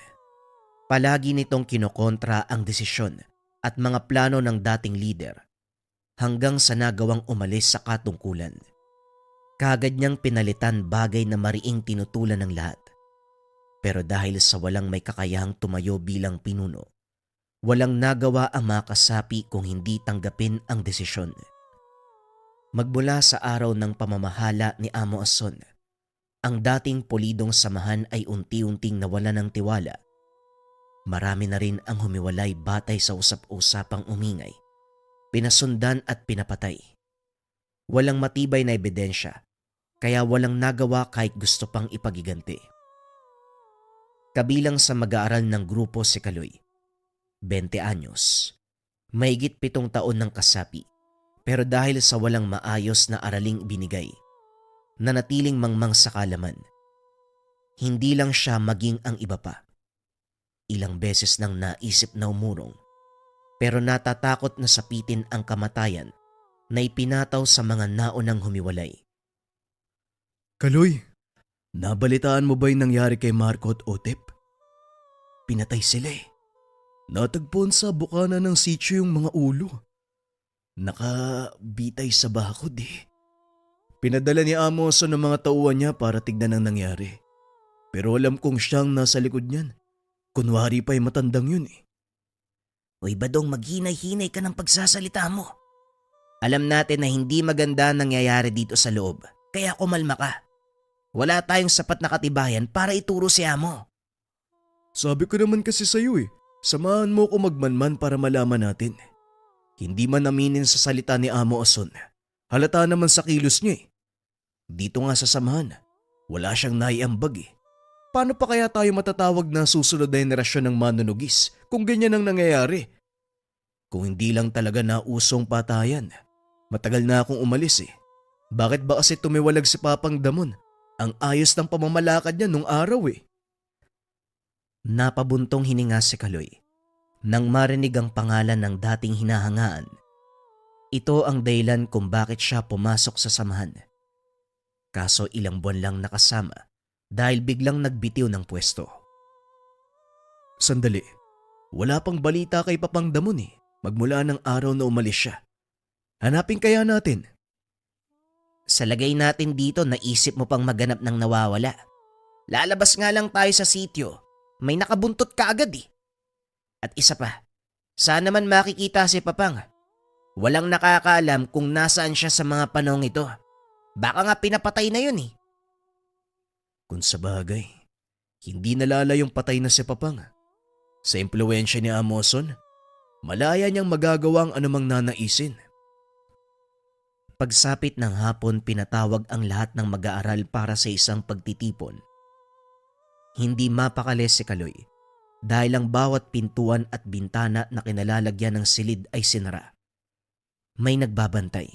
Speaker 1: Palagi nitong kinokontra ang desisyon at mga plano ng dating leader hanggang sa nagawang umalis sa katungkulan. Kaagad niyang pinalitan bagay na mariing tinutulan ng lahat. Pero dahil sa walang may kakayahang tumayo bilang pinuno, walang nagawa ang mga kasapi kung hindi tanggapin ang desisyon. Magmula sa araw ng pamamahala ni Amo Ason, ang dating polidong samahan ay unti-unting nawala ng tiwala. Marami na rin ang humiwalay batay sa usap-usapang umingay, pinasundan at pinapatay. Walang matibay na ebidensya, kaya walang nagawa kahit gusto pang ipagiganti. Kabilang sa mag-aaral ng grupo si Kaloy, 20 anyos, mahigit 7 taon ng kasapi, pero dahil sa walang maayos na araling binigay, nanatiling mangmang sa kalaman. Hindi lang siya maging ang iba pa. Ilang beses nang naisip na umurong, pero natatakot na sapitin ang kamatayan na ipinataw sa mga naunang humiwalay.
Speaker 3: Kaloy, nabalitaan mo ba yung nangyari kay Marco at Otep? Pinatay sila eh. Natagpuan sa bukana ng sityo yung mga ulo. Nakabitay sa bakod eh. Pinadala ni Amos ng mga tauhan niya para tignan ang nangyari. Pero alam kong siyang nasa likod niyan. Kunwari pa'y matandang yun eh.
Speaker 2: Uy Badong, maghinay-hinay ka ng pagsasalita mo. Alam natin na hindi maganda ang nangyayari dito sa loob, kaya kumalma ka. Wala tayong sapat na katibayan para ituro si Amo.
Speaker 3: Sabi ko naman kasi sa'yo eh, samahan mo ko magmanman para malaman natin. Hindi man aminin sa salita ni Amo Ason. Halata naman sa kilos niya eh. Dito nga sa samahan, wala siyang naiambag eh. Paano pa kaya tayo matatawag na susunod na henerasyon ng manunugis kung ganyan ang nangyayari? Kung hindi lang talaga nausong patayan, matagal na akong umalis eh. Bakit ba kasi tumiwalag si Papang Damon? Ang ayos ng pamamalakad niya nung araw eh.
Speaker 1: Napabuntong hininga si Kaloy nang marinig ang pangalan ng dating hinahangaan. Ito ang dahilan kung bakit siya pumasok sa samahan. Kaso ilang buwan lang nakasama dahil biglang nagbitiw ng pwesto.
Speaker 3: Sandali, wala pang balita kay Papang Damon eh. Magmula ng araw na umalis siya. Hanapin kaya natin.
Speaker 2: Sa lagay natin dito, naisip mo pang maganap ng nawawala. Lalabas nga lang tayo sa sityo. May nakabuntot ka agad eh. At isa pa, saan naman makikita si Papang? Walang nakakaalam kung nasaan siya sa mga panahong ito. Baka nga pinapatay na yun eh.
Speaker 3: Kung sa bagay, hindi nalala yung patay na si Papang. Sa impluensya ni Amoson, malaya niyang magagawa ang anumang nanaisin.
Speaker 1: Pagsapit ng hapon, pinatawag ang lahat ng mag-aaral para sa isang pagtitipon. Hindi mapakali si Kaloy dahil ang bawat pintuan at bintana na kinalalagyan ng silid ay sinara. May nagbabantay.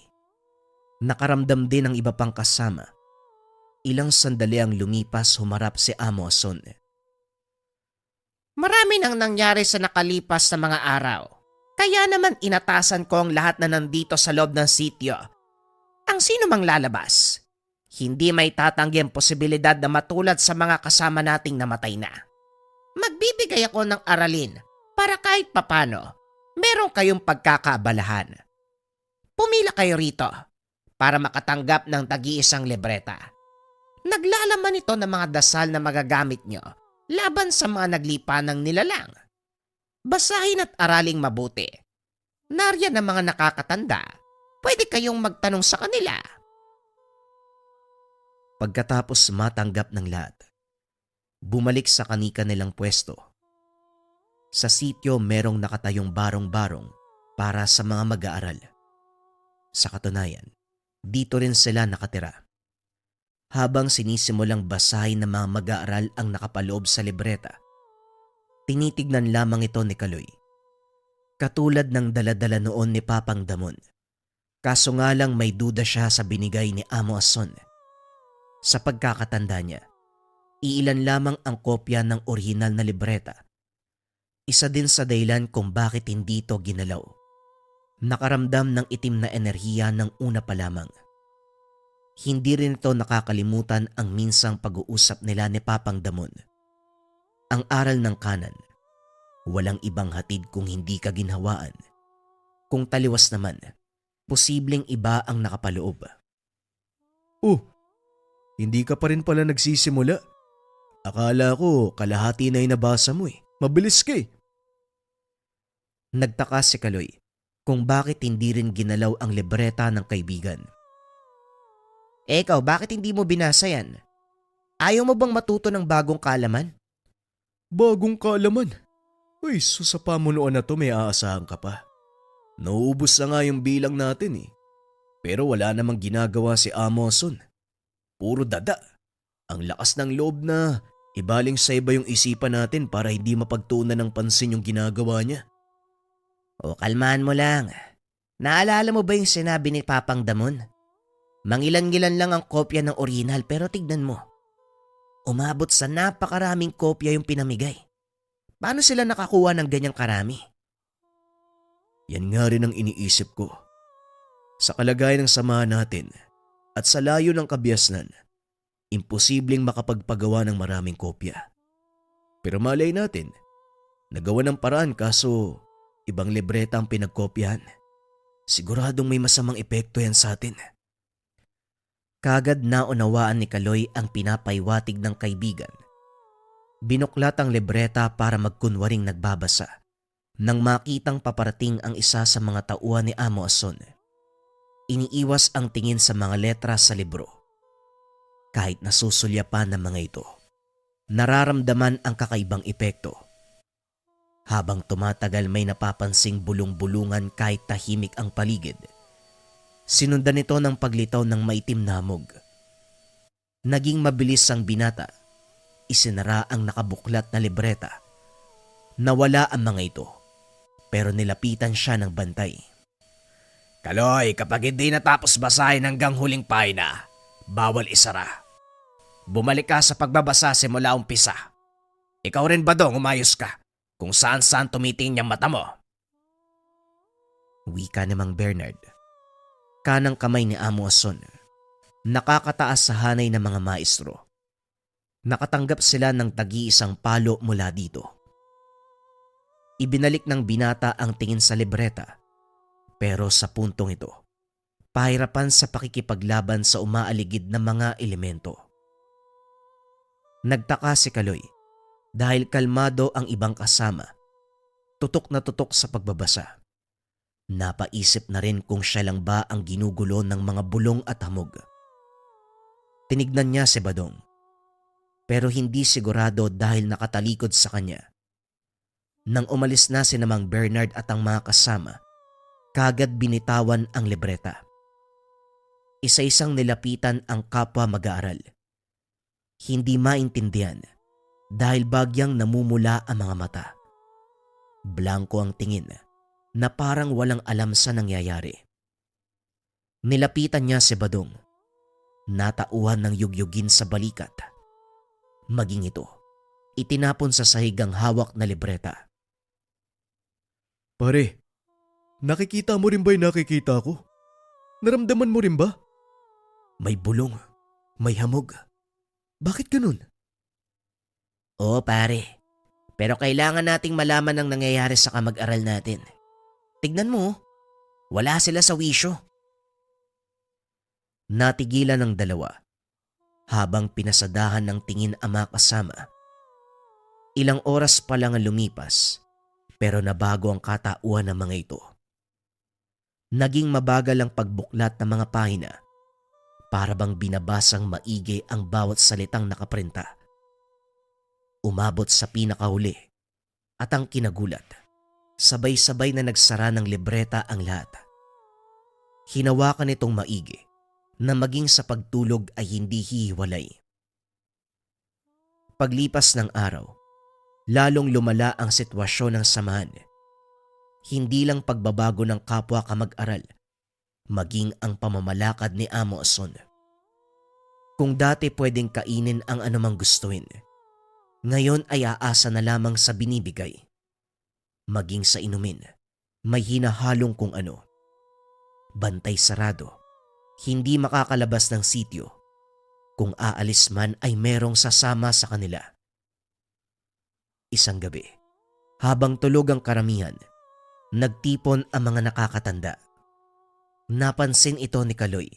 Speaker 1: Nakaramdam din ang iba pang kasama. Ilang sandali ang lumipas, humarap si Amo Ason.
Speaker 2: Marami nang nangyari sa nakalipas na mga araw. Kaya naman inatasan ko ang lahat na nandito sa loob ng sityo. Ang sino mang lalabas, hindi may tatanggi ang posibilidad na matulad sa mga kasama nating namatay na. Magbibigay ako ng aralin para kahit papano, meron kayong pagkakaabalahan. Pumila kayo rito para makatanggap ng tagi-isang libreta. Naglalaman ito ng mga dasal na magagamit nyo laban sa mga naglipa ng nilalang. Basahin at araling mabuti. Nariyan ang mga nakakatanda. Pwede kayong magtanong sa kanila.
Speaker 1: Pagkatapos matanggap ng lahat, bumalik sa kanika nilang pwesto. Sa sityo merong nakatayong barong-barong para sa mga mag-aaral. Sa katunayan, dito rin sila nakatira. Habang sinisimulang basahin ng mga mag-aaral ang nakapaloob sa libreta, tinitignan lamang ito ni Kaloy. Katulad ng daladala noon ni Papang Damon. Kaso nga lang may duda siya sa binigay ni Amo Ason. Sa pagkakatanda niya, iilan lamang ang kopya ng orihinal na libreta. Isa din sa dahilan kung bakit hindi ito ginalaw. Nakaramdam ng itim na enerhiya ng una pa lamang. Hindi rin ito nakakalimutan ang minsang pag-uusap nila ni Papang Damon. Ang aral ng kanan, walang ibang hatid kung hindi ka ginhawaan. Kung taliwas naman, posibleng iba ang nakapaloob.
Speaker 3: Oh, hindi ka pa rin pala nagsisimula. Akala ko kalahati na inabasa mo eh. Mabilis ka eh.
Speaker 1: Nagtaka si Kaloy kung bakit hindi rin ginalaw ang libreta ng kaibigan.
Speaker 2: Ikaw, bakit hindi mo binasa yan? Ayaw mo bang matuto ng bagong kaalaman?
Speaker 3: Bagong kaalaman. Uy, so sa pamunuan na to may aasahan ka pa. Nauubos na nga yung bilang natin eh. Pero wala namang ginagawa si Amoson. Puro dada. Ang lakas ng loob na ibaling sa iba yung isipan natin para hindi mapagtuunan ng pansin yung ginagawa niya.
Speaker 2: O kalmahan mo lang. Naalala mo ba yung sinabi ni Papang Damon? Mangilan-ngilan lang ang kopya ng original pero tignan mo. Umabot sa napakaraming kopya yung pinamigay. Paano sila nakakuha ng ganyang karami?
Speaker 3: Yan nga rin ang iniisip ko. Sa kalagayan ng samahan natin at sa layo ng kabiasnan, imposibleng makapagpagawa ng maraming kopya. Pero malay natin, nagawa ng paraan kaso ibang libreta ang pinagkopyahan. Siguradong may masamang epekto yan sa atin.
Speaker 2: Kagad naunawaan ni Kaloy ang pinapaywatig ng kaibigan. Binuklat ang libreta para magkunwaring nagbabasa. Nang makitang paparating ang isa sa mga tauhan ni Amo Ason, iniiwas ang tingin sa mga letra sa libro. Kahit nasusulyapan ng mga ito, nararamdaman ang kakaibang epekto. Habang tumatagal may napapansing bulong-bulungan kahit tahimik ang paligid. Sinundan ito ng paglitaw ng maitim na hamog. Naging mabilis ang binata. Isinara ang nakabuklat na libreta. Nawala ang mga ito, pero nilapitan siya ng bantay.
Speaker 3: Kaloy, kapag hindi natapos basahin hanggang huling pahina, bawal isara. Bumalik ka sa pagbabasa simula umpisa. Ikaw rin ba dong umayos ka kung saan-saan tumitingin yung mata mo?
Speaker 2: Wika ni Mang Bernard. Kanang kamay ni Amo Ason. Nakakataas sa hanay ng mga maestro. Nakatanggap sila ng tagi-isang palo mula dito. Ibinalik ng binata ang tingin sa libreta. Pero sa puntong ito, pahirapan sa pakikipaglaban sa umaaligid na mga elemento. Nagtaka si Kaloy dahil kalmado ang ibang kasama. Tutok na tutok sa pagbabasa. Napaisip na rin kung siya lang ba ang ginugulo ng mga bulong at hamog. Tinignan niya si Badong, pero hindi sigurado dahil nakatalikod sa kanya. Nang umalis na si Mang Bernard at ang mga kasama, kagad binitawan ang libreta. Isa-isang nilapitan ang kapwa mag-aaral. Hindi maintindihan dahil bagyang namumula ang mga mata. Blanko ang tingin na parang walang alam sa nangyayari. Nilapitan niya si Badong. Natauhan ng yugyugin sa balikat. Maging ito, itinapon sa sahig ang hawak na libreta.
Speaker 3: Pare, nakikita mo rin ba yung nakikita ko? Naramdaman mo rin ba?
Speaker 2: May bulong, may hamog. Bakit ganun? Oo pare, pero kailangan nating malaman ang nangyayari sa kamag-aral natin. Tignan mo, wala sila sa wisyo. Natigilan ng dalawa habang pinasadahan ng tingin ang mga kasama. Ilang oras pa lang ang lumipas pero nabago ang katauhan ng mga ito. Naging mabagal ang pagbuklat ng mga pahina para bang binabasang maigi ang bawat salitang nakaprinta. Umabot sa pinakahuli at ang kinagulat. Sabay-sabay na nagsara ng libreta ang lahat. Hinawakan nitong maigi na maging sa pagtulog ay hindi hihiwalay. Paglipas ng araw, lalong lumala ang sitwasyon ng samahan. Hindi lang pagbabago ng kapwa kamag-aral, maging ang pamamalakad ni Amo Ason. Kung dati pwedeng kainin ang anumang gustuin, ngayon ay aasa na lamang sa binibigay. Maging sa inumin, may hinahalong kung ano. Bantay sarado, hindi makakalabas ng sityo. Kung aalis man ay merong sasama sa kanila. Isang gabi, habang tulog ang karamihan, nagtipon ang mga nakakatanda. Napansin ito ni Kaloy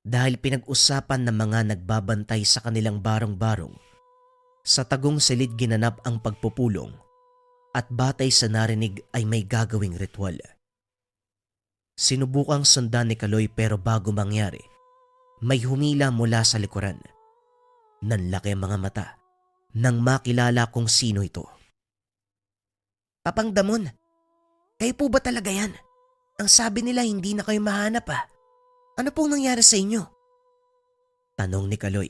Speaker 2: dahil pinag-usapan ng mga nagbabantay sa kanilang barong-barong. Sa tagong silid ginanap ang pagpupulong at batay sa narinig ay may gagawing ritual. Sinubukang sundan ni Kaloy pero bago mangyari, may humila mula sa likuran. Nanlaki ang mga mata nang makilala kung sino ito. Papang Damon, kayo po ba talaga yan? Ang sabi nila hindi na kayo mahanap ah. Ano pong nangyari sa inyo?
Speaker 1: Tanong ni Kaloy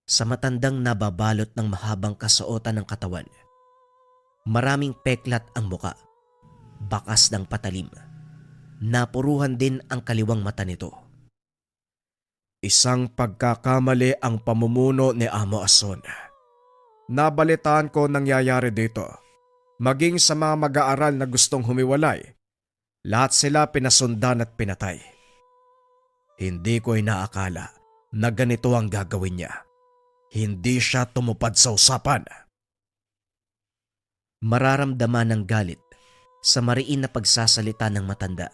Speaker 1: sa matandang nababalot ng mahabang kasuotan ng katawan. Maraming peklat ang muka, bakas ng patalim. Napuruhan din ang kaliwang mata nito.
Speaker 4: Isang pagkakamali ang pamumuno ni Amo Ason. Nabalitaan ko nangyayari dito. Maging sa mga mag-aaral na gustong humiwalay, lahat sila pinasundan at pinatay. Hindi ko inaakala na ganito ang gagawin niya. Hindi siya tumupad sa usapan.
Speaker 1: Mararamdaman ng galit sa mariin na pagsasalita ng matanda.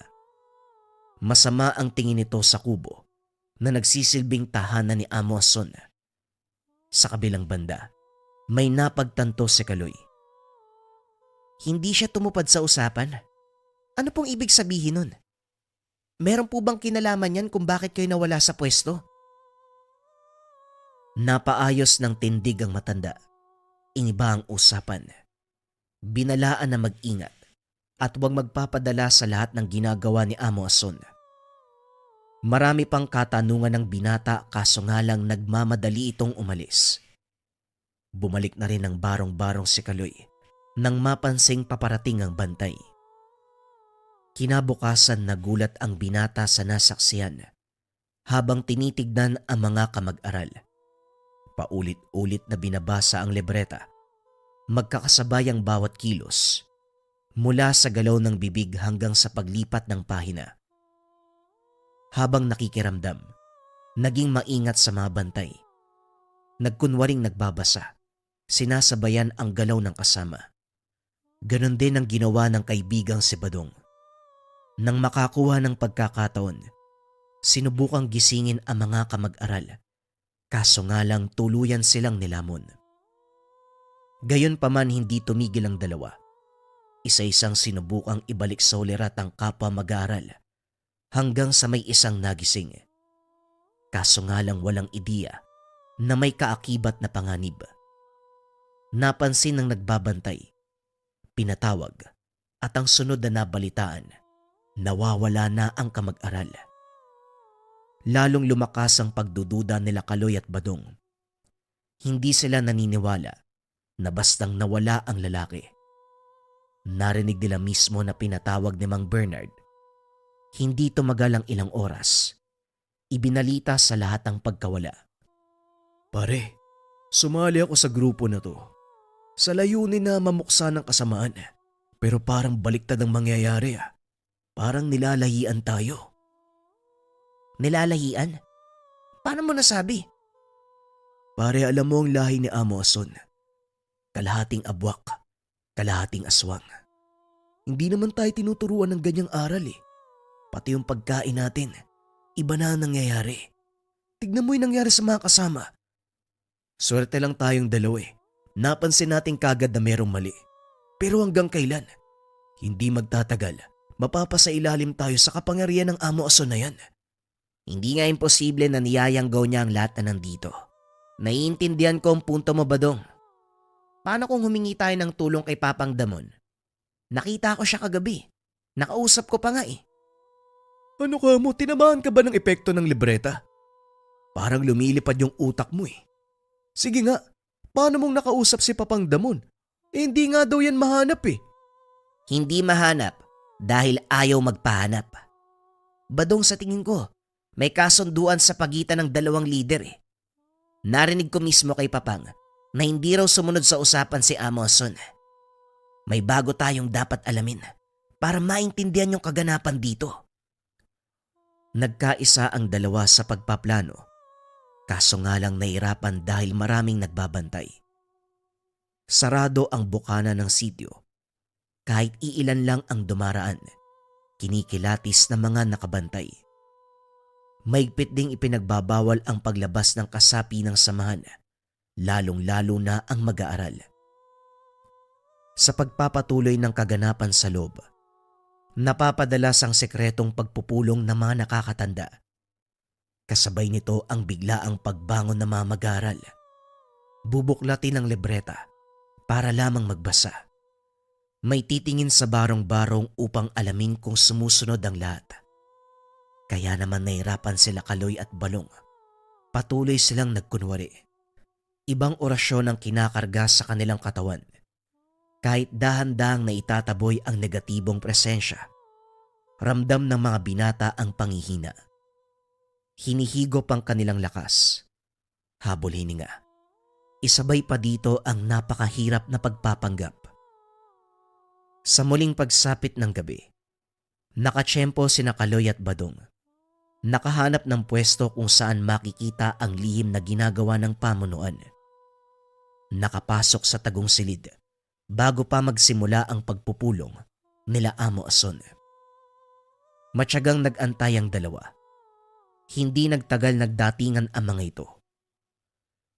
Speaker 1: Masama ang tingin nito sa kubo na nagsisilbing tahanan ni Amo Ason. Sa kabilang banda, may napagtanto si Kaloy.
Speaker 2: Hindi siya tumupad sa usapan? Ano pong ibig sabihin nun? Meron po bang kinalaman yan kung bakit kayo nawala sa pwesto?
Speaker 1: Napaayos ng tindig ang matanda. Iniba ang usapan. Binalaan na mag-ingat at huwag magpapadala sa lahat ng ginagawa ni Amo Ason. Marami pang katanungan ng binata kaso nga lang nagmamadali itong umalis. Bumalik na rin ng barong-barong si Kaloy nang mapansing paparating ang bantay. Kinabukasan nagulat ang binata sa nasaksihan habang tinitignan ang mga kamag-aral. Paulit-ulit na binabasa ang libreta, magkakasabay ang bawat kilos, mula sa galaw ng bibig hanggang sa paglipat ng pahina. Habang nakikiramdam, naging maingat sa mga bantay. Nagkunwaring nagbabasa, sinasabayan ang galaw ng kasama. Ganon din ang ginawa ng kaibigang si Badong. Nang makakuha ng pagkakataon, sinubukang gisingin ang mga kamag-aral. Kaso nga lang tuluyan silang nilamon. Gayon pa man hindi tumigil ang dalawa. Isa-isang sinubukang ibalik sa ulirat ang kapwa mag-aaral hanggang sa may isang nagising. Kaso nga lang walang ideya na may kaakibat na panganib. Napansin ng nagbabantay, pinatawag at ang sunod na nabalitaan, nawawala na ang kamag-aral. Lalong lumakas ang pagdududa nila Kaloy at Badong. Hindi sila naniniwala na bastang nawala ang lalaki. Narinig nila mismo na pinatawag ni Mang Bernard. Hindi tumagal ang ilang oras. Ibinalita sa lahat ang pagkawala.
Speaker 4: Pare, sumali ako sa grupo na to. Sa layunin na mamuksa ng kasamaan. Pero parang baliktad ang mangyayari. Parang nilalahian tayo.
Speaker 2: Nilalahian? Paano mo nasabi?
Speaker 4: Pare, alam mo ang lahi ni Amo Ason. Kalahating abwak, kalahating aswang. Hindi naman tayo tinuturuan ng ganyang aral eh. Pati yung pagkain natin, iba na ang nangyayari. Tignan mo yung nangyari sa mga kasama. Swerte lang tayong dalawa eh. Napansin natin kagad na merong mali. Pero hanggang kailan? Hindi magtatagal, mapapasailalim tayo sa kapangyarihan ng Amo Ason na yan.
Speaker 2: Hindi nga imposible na niyayanggaw niya ang lahat na nandito. Naiintindihan ko ang punto mo, Badong. Paano kung humingi tayo ng tulong kay Papang Damon? Nakita ko siya kagabi. Nakausap ko pa nga eh.
Speaker 4: Ano ka mo? Tinamaan ka ba ng epekto ng libreta? Parang lumilipad yung utak mo eh. Sige nga, paano mong nakausap si Papang Damon? Hindi nga daw yan mahanap eh.
Speaker 2: Hindi mahanap dahil ayaw magpahanap. Badong, sa tingin ko, may kasunduan sa pagitan ng dalawang lider eh. Narinig ko mismo kay Papang na hindi raw sumunod sa usapan si Amo Ason. May bago tayong dapat alamin para maintindihan yung kaganapan dito.
Speaker 1: Nagkaisa ang dalawa sa pagpaplano. Kaso nga lang nahirapan dahil maraming nagbabantay. Sarado ang bukana ng sityo. Kahit iilan lang ang dumaraan, kinikilatis ng mga nakabantay. Mahigpit ding ipinagbabawal ang paglabas ng kasapi ng samahan, lalong-lalo na ang mag-aaral. Sa pagpapatuloy ng kaganapan sa loob, napapadalas ang sekretong pagpupulong ng mga nakakatanda. Kasabay nito ang biglaang pagbangon ng mga mag-aaral. Bubuklatin ang libreta para lamang magbasa. May titingin sa barong-barong upang alamin kung sumusunod ang lahat. Kaya naman nahirapan sila Kaloy at Balong. Patuloy silang nagkunwari. Ibang orasyon ang kinakarga sa kanilang katawan. Kahit dahan-dahang na itataboy ang negatibong presensya, ramdam ng mga binata ang panghihina. Hinihigop ang kanilang lakas. Habol hininga. Isabay pa dito ang napakahirap na pagpapanggap. Sa muling pagsapit ng gabi, nakatsyempo sina Kaloy at Badong. Nakahanap ng pwesto kung saan makikita ang lihim na ginagawa ng pamunuan. Nakapasok sa tagong silid bago pa magsimula ang pagpupulong nila Amo Ason. Matyagang nag-antay ang dalawa. Hindi nagtagal nagdatingan ang mga ito.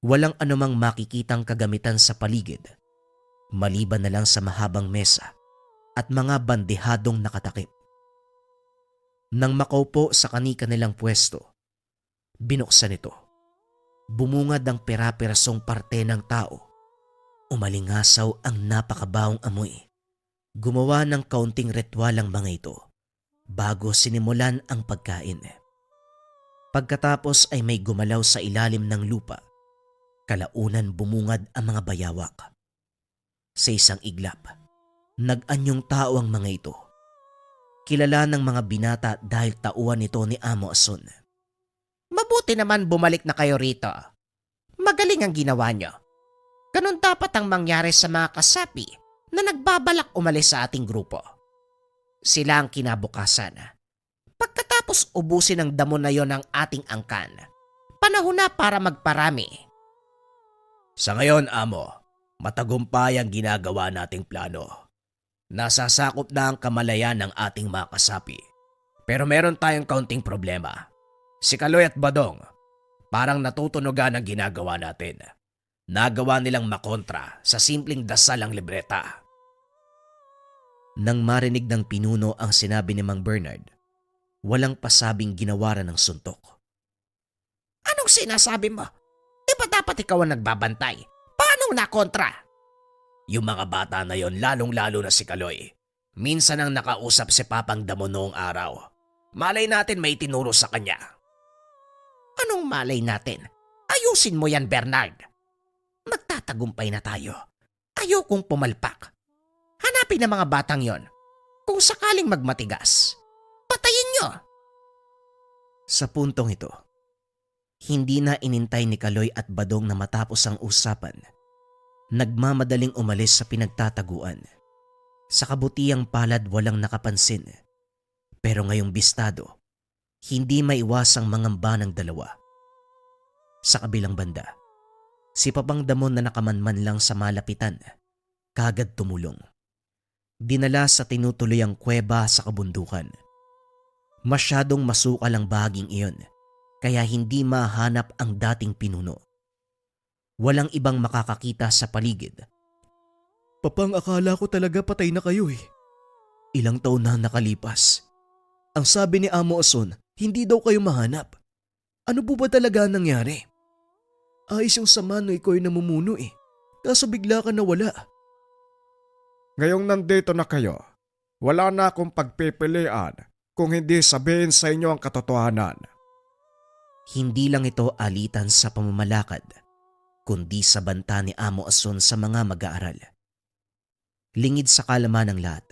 Speaker 1: Walang anumang makikitang kagamitan sa paligid, maliban na lang sa mahabang mesa at mga bandehadong nakatakip. Nang makaupo sa kani-kanilang pwesto, binuksan ito. Bumungad ang pera-perasong parte ng tao. Umalingasaw ang napakabawang amoy. Gumawa ng kaunting ritual ang mga ito bago sinimulan ang pagkain. Pagkatapos ay may gumalaw sa ilalim ng lupa. Kalaunan bumungad ang mga bayawak. Sa isang iglap, nag-anyong tao ang mga ito. Kilala ng mga binata dahil tauhan nito ni Amo Ason.
Speaker 2: Mabuti naman bumalik na kayo rito. Magaling ang ginawa nyo. Ganun dapat ang mangyari sa mga kasapi na nagbabalak umalis sa ating grupo. Sila ang kinabukasan. Pagkatapos ubusin ng damo na yon ng ating angkan, panahon na para magparami.
Speaker 3: Sa ngayon, Amo, matagumpay ang ginagawa nating plano. Nasasakop na ang kamalayan ng ating mga kasapi. Pero meron tayong kaunting problema. Si Kaloy at Badong, parang natutunogan ang ginagawa natin. Nagawa nilang makontra sa simpleng dasal ang libreta.
Speaker 1: Nang marinig ng pinuno ang sinabi ni Mang Bernard, walang pasabing ginawaran ng suntok.
Speaker 2: Anong sinasabi mo? Di ba dapat ikaw ang nagbabantay? Paano nakontra?
Speaker 3: Yung mga bata na yon, lalong-lalo na si Kaloy. Minsan ang nakausap si Papang Damo noong araw. Malay natin may tinuro sa kanya.
Speaker 2: Anong malay natin? Ayusin mo yan, Bernard. Magtatagumpay na tayo. Ayokong pumalpak. Hanapin ang mga batang yon. Kung sakaling magmatigas, patayin nyo.
Speaker 1: Sa puntong ito, hindi na inintay ni Kaloy at Badong na matapos ang usapan. Nagmamadaling umalis sa pinagtataguan. Sa kabutiang palad walang nakapansin. Pero ngayong bistado, hindi maiwasang mangamba ng dalawa. Sa kabilang banda, si Papang Damon na nakamanman lang sa malapitan, kagad tumulong. Dinala sa tinutuloyang kuweba sa kabundukan. Masyadong masukal ang bahaging iyon, kaya hindi mahanap ang dating pinuno. Walang ibang makakakita sa paligid.
Speaker 4: Papang, akala ko talaga patay na kayo eh.
Speaker 1: Ilang taon na nakalipas. Ang sabi ni Amo Ason, hindi daw kayo mahanap. Ano po ba talaga ang nangyari? Ayos yung sama no ikaw yung namumuno eh. Kaso bigla ka nawala.
Speaker 4: Ngayong nandito na kayo, wala na akong pagpipilian kung hindi sabihin sa inyo ang katotohanan.
Speaker 1: Hindi lang ito alitan sa pamamalakad, kundi sa banta ni Amo Ason sa mga mag-aaral. Lingid sa kalaman ng lahat,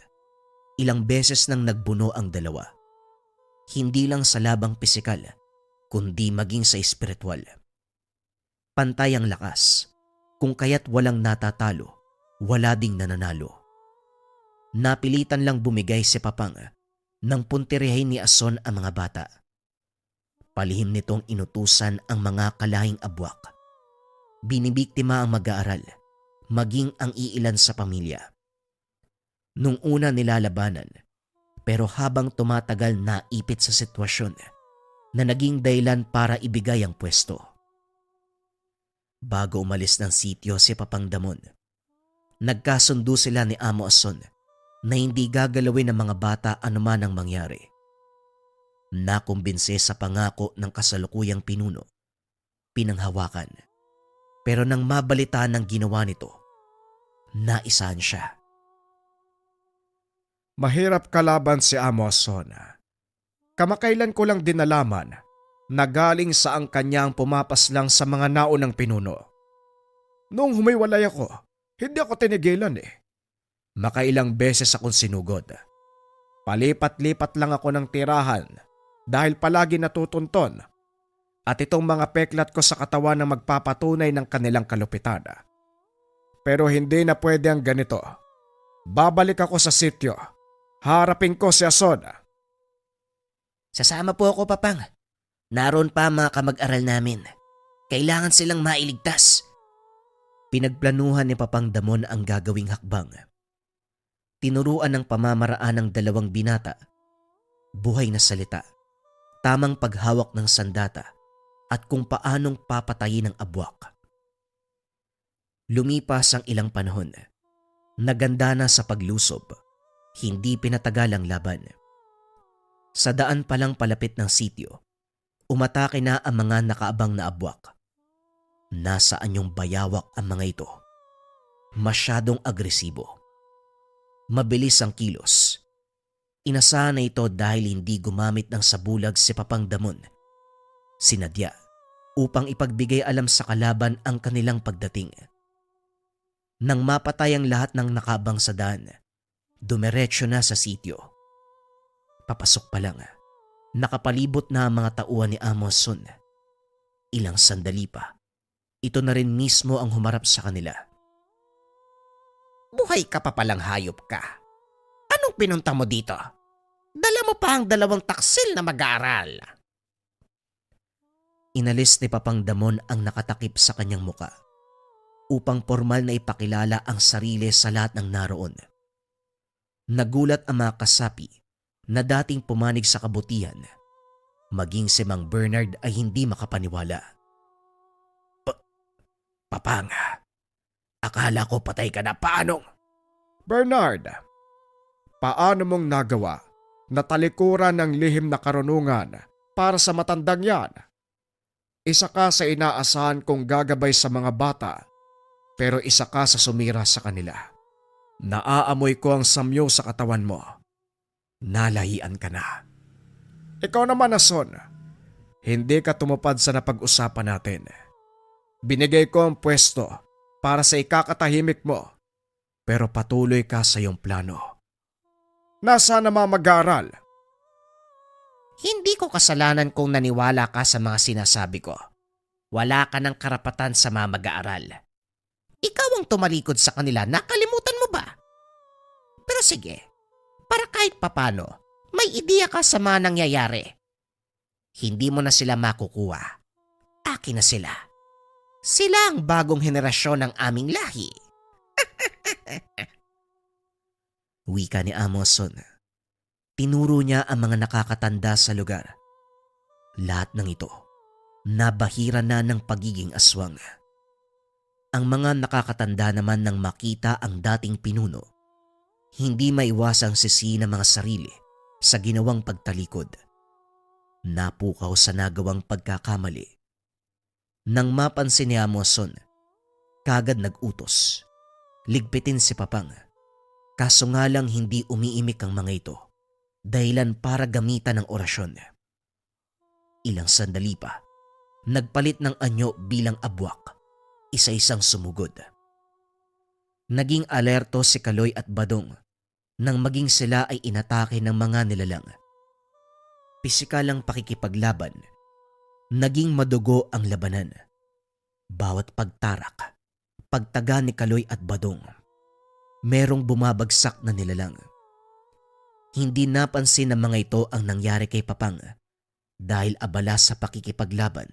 Speaker 1: ilang beses nang nagbuno ang dalawa. Hindi lang sa labang pisikal, kundi maging sa espiritual. Pantay ang lakas, kung kaya't walang natatalo, wala ding nananalo. Napilitan lang bumigay si Papang nang punterihin ni Ason ang mga bata. Palihim nitong inutusan ang mga kalahing abwak. Binibiktima ang mag-aaral, maging ang iilan sa pamilya. Nung una nilalabanan, pero habang tumatagal naipit sa sitwasyon na naging dahilan para ibigay ang pwesto. Bago umalis ng sityo si Papang Damon, nagkasundo sila ni Amo Ason na hindi gagalawin ng mga bata anuman ang mangyari. Nakumbinse sa pangako ng kasalukuyang pinuno, pinanghawakan. Pero nang mabalitaan ng ginawa nito, naisahan siya.
Speaker 4: Mahirap kalaban si Amo Ason. Kamakailan ko lang din nalaman na galing sa ang kanyang pumapas lang sa mga naunang pinuno. Noong humiwalay ako, hindi ako tinigilan eh. Makailang beses akong sinugod. Palipat-lipat lang ako ng tirahan dahil palagi natutunton at itong mga peklat ko sa katawan na magpapatunay ng kanilang kalupitan. Pero hindi na pwede ang ganito. Babalik ako sa sityo. Harapin ko si Ason.
Speaker 2: Sasama po ako, Papang. Naroon pa ang mga kamag-aral namin. Kailangan silang mailigtas.
Speaker 1: Pinagplanuhan ni Papang Damon ang gagawing hakbang. Tinuruan ng pamamaraan ng dalawang binata, buhay na salita, tamang paghawak ng sandata at kung paanong papatayin ang abwak. Lumipas ang ilang panahon. Naganda na sa paglusob. Hindi pinatagal ang laban. Sa daan palang palapit ng sityo, umatake na ang mga nakaabang na abwak. Nasaan yung bayawak ang mga ito? Masyadong agresibo. Mabilis ang kilos. Inasahan na ito dahil hindi gumamit ng sabulag si Papang Damon. Sinadya upang ipagbigay alam sa kalaban ang kanilang pagdating. Nang mapatay ang lahat ng nakabang sa daan, dumiretso na sa sityo. Papasok pa lang, nakapalibot na ang mga tauhan ni Amoson. Ilang sandali pa, ito na rin mismo ang humarap sa kanila.
Speaker 2: Buhay ka pa palang hayop ka. Anong pinunta mo dito? Dala mo pa ang 2 taksil na mag-aaral.
Speaker 1: Inalis ni Papang Damon ang nakatakip sa kanyang muka upang formal na ipakilala ang sarili sa lahat ng naroon. Nagulat ang mga kasapi na dating pumanig sa kabutihan. Maging si Mang Bernard ay hindi makapaniwala.
Speaker 3: Papang, akala ko patay ka na. Paano?
Speaker 4: Bernard, paano mong nagawa na talikuran ng lihim na karunungan para sa matandang yan? Isa ka sa inaasahan kong gagabay sa mga bata, pero isa ka sa sumira sa kanila. Naaamoy ko ang samyo sa katawan mo. Nalahian ka na. Ikaw naman, Ason, hindi ka tumupad sa napag-usapan natin. Binigay ko ang pwesto para sa ikakatahimik mo, pero patuloy ka sa iyong plano. Nasaan na mag-aaral?
Speaker 2: Hindi ko kasalanan kung naniwala ka sa mga sinasabi ko. Wala ka ng karapatan sa mga mag-aaral. Ikaw ang tumalikod sa kanila, nakalimutan mo ba? Pero sige, para kahit papano, may ideya ka sa mga nangyayari. Hindi mo na sila makukuha. Akin na sila. Sila ang bagong henerasyon ng aming lahi.
Speaker 1: Wika ni Amoson. Tinuro niya ang mga nakakatanda sa lugar. Lahat ng ito, nabahira na ng pagiging aswang. Ang mga nakakatanda naman nang makita ang dating pinuno, hindi maiwasang sisihin ang mga sarili sa ginawang pagtalikod. Napukaw sa nagawang pagkakamali. Nang mapansin ni Amoson, kagad nag-utos. Ligpitin si Papang. Kaso nga lang hindi umiimik ang mga ito. Dahilan para gamitan ng orasyon. Ilang sandali pa, nagpalit ng anyo bilang abwak. Isa-isang sumugod. Naging alerto si Kaloy at Badong nang maging sila ay inatake ng mga nilalang. Pisikalang pakikipaglaban. Naging madugo ang labanan. Bawat pagtarak, pagtaga ni Kaloy at Badong, merong bumabagsak na nilalang. Hindi napansin ng mga ito ang nangyari kay Papang dahil abala sa pakikipaglaban.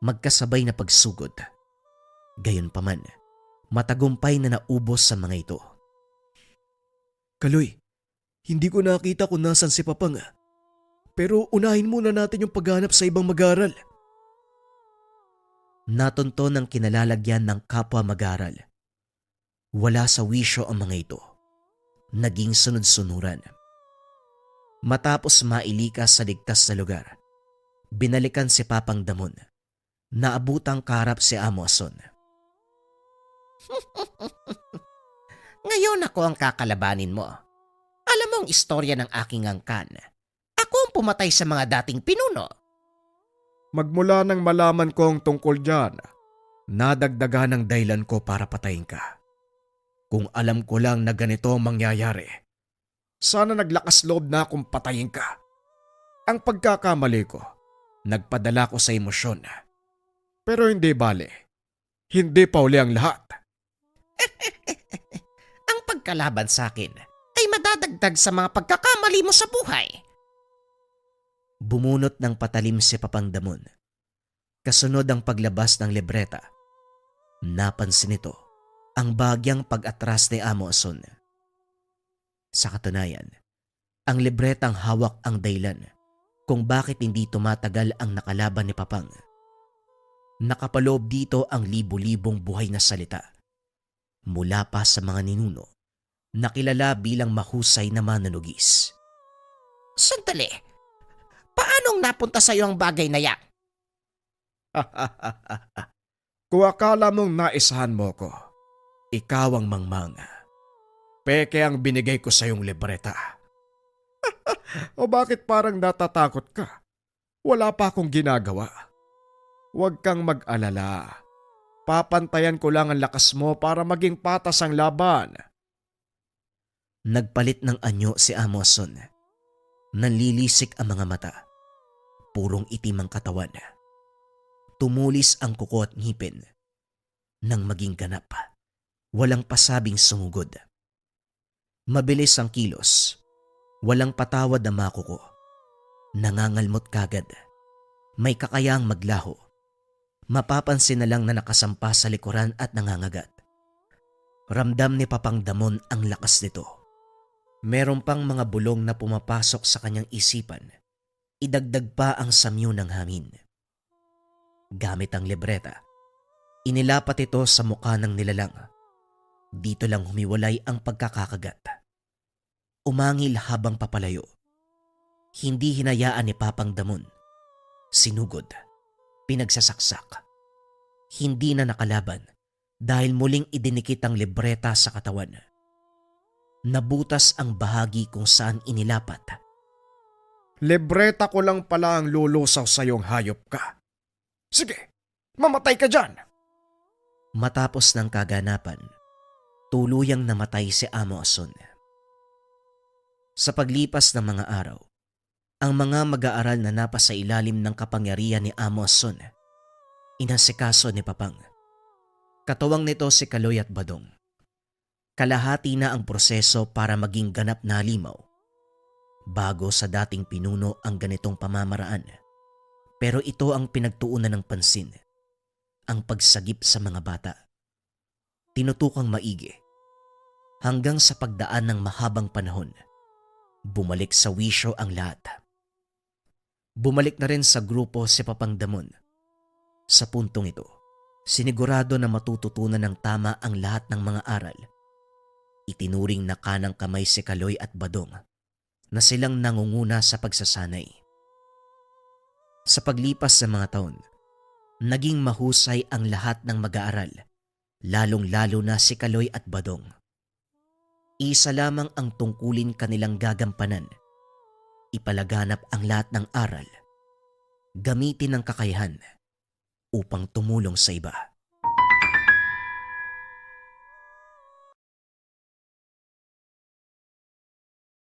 Speaker 1: Magkasabay na pagsugod. Gayunpaman, matagumpay na naubos sa mga ito.
Speaker 3: Kaloy, hindi ko nakita kung nasan si Papang. Pero unahin muna natin yung paghanap sa ibang mag-aaral.
Speaker 1: Natunto ng kinalalagyan ng kapwa mag-aaral. Wala sa wisyo ang mga ito. Naging sunod-sunuran. Matapos mailikas sa ligtas na lugar, binalikan si Papang Damon. Naabutang kaharap si Amoson.
Speaker 2: Ngayon ako ang kakalabanin mo. Alam mo ang istorya ng aking angkan. Ako ang pumatay sa mga dating pinuno?
Speaker 4: Magmula nang malaman ko ang tungkol dyan, nadagdagan ng dahilan ko para patayin ka. Kung alam ko lang na ganito ang mangyayari, sana naglakas loob na akong patayin ka. Ang pagkakamali ko, nagpadala ko sa emosyon. Pero hindi bale. Hindi pa uli ang lahat.
Speaker 2: Ang pagkalaban sa akin ay madadagdag sa mga pagkakamali mo sa buhay.
Speaker 1: Bumunot ng patalim si Papangdamon. Kasunod ang paglabas ng libreta. Napansin nito ang bagyang pag-atras ni Amo Ason. Sa katunayan, ang libretang hawak ang dahilan kung bakit hindi tumatagal ang nakalaban ni Papang. Nakapaloob dito ang libu-libong buhay na salita mula pa sa mga ninuno na kilala bilang mahusay na manunugis.
Speaker 2: Sandali, paanong napunta sa iyo ang bagay na yan?
Speaker 4: Kung akala mong naisahan mo ko, ikaw ang mangmang. Peke ang binigay ko sa iyong libreta. O bakit parang natatakot ka? Wala pa akong ginagawa. Huwag kang mag-alala. Papantayan ko lang ang lakas mo para maging patas ang laban.
Speaker 1: Nagpalit ng anyo si Amo Ason. Nanlilisik ang mga mata. Purong itim ang katawan. Tumulis ang kuko at ngipin. Nang maging ganap, walang pasabing sumugod. Mabilis ang kilos. Walang patawad na makuko. Nangangalmot kagad. May kakayang maglaho. Mapapansin na lang na nakasampa sa likuran at nangangagat. Ramdam ni Papangdamon ang lakas nito. Meron pang mga bulong na pumapasok sa kanyang isipan. Idagdag pa ang samyo ng hangin. Gamit ang libreta, inilapat ito sa mukha ng nilalang. Dito lang humiwalay ang pagkakakagat. Umangil habang papalayo. Hindi hinayaan ni Papangdamon. Sinugod. Pinagsasaksak. Hindi na nakalaban dahil muling idinikit ang libreta sa katawan. Nabutas ang bahagi kung saan inilapat.
Speaker 4: Libreta ko lang pala ang lulusaw sa iyong hayop ka. Sige, mamatay ka dyan.
Speaker 1: Matapos ng kaganapan, tuluyang namatay si Amo Ason. Sa paglipas ng mga araw, ang mga mag-aaral na napasa ilalim ng kapangyarihan ni Amo Ason, inasikaso ni Papang. Katuwang nito si Kaloy at Badong. Kalahati na ang proseso para maging ganap na halimaw. Bago sa dating pinuno ang ganitong pamamaraan. Pero ito ang pinagtuunan ng pansin, ang pagsagip sa mga bata. Tinutukang maigi. Hanggang sa pagdaan ng mahabang panahon, bumalik sa wisyo ang lahat. Bumalik na rin sa grupo si Papangdamon. Sa puntong ito, sinigurado na matututunan ng tama ang lahat ng mga aral. Itinuring na kanang kamay si Kaloy at Badong na silang nangunguna sa pagsasanay. Sa paglipas ng mga taon, naging mahusay ang lahat ng mag-aaral, lalong-lalo na si Kaloy at Badong. Isa lamang ang tungkulin kanilang gagampanan. Ipalaganap ang lahat ng aral. Gamitin ang kakayahan upang tumulong sa iba.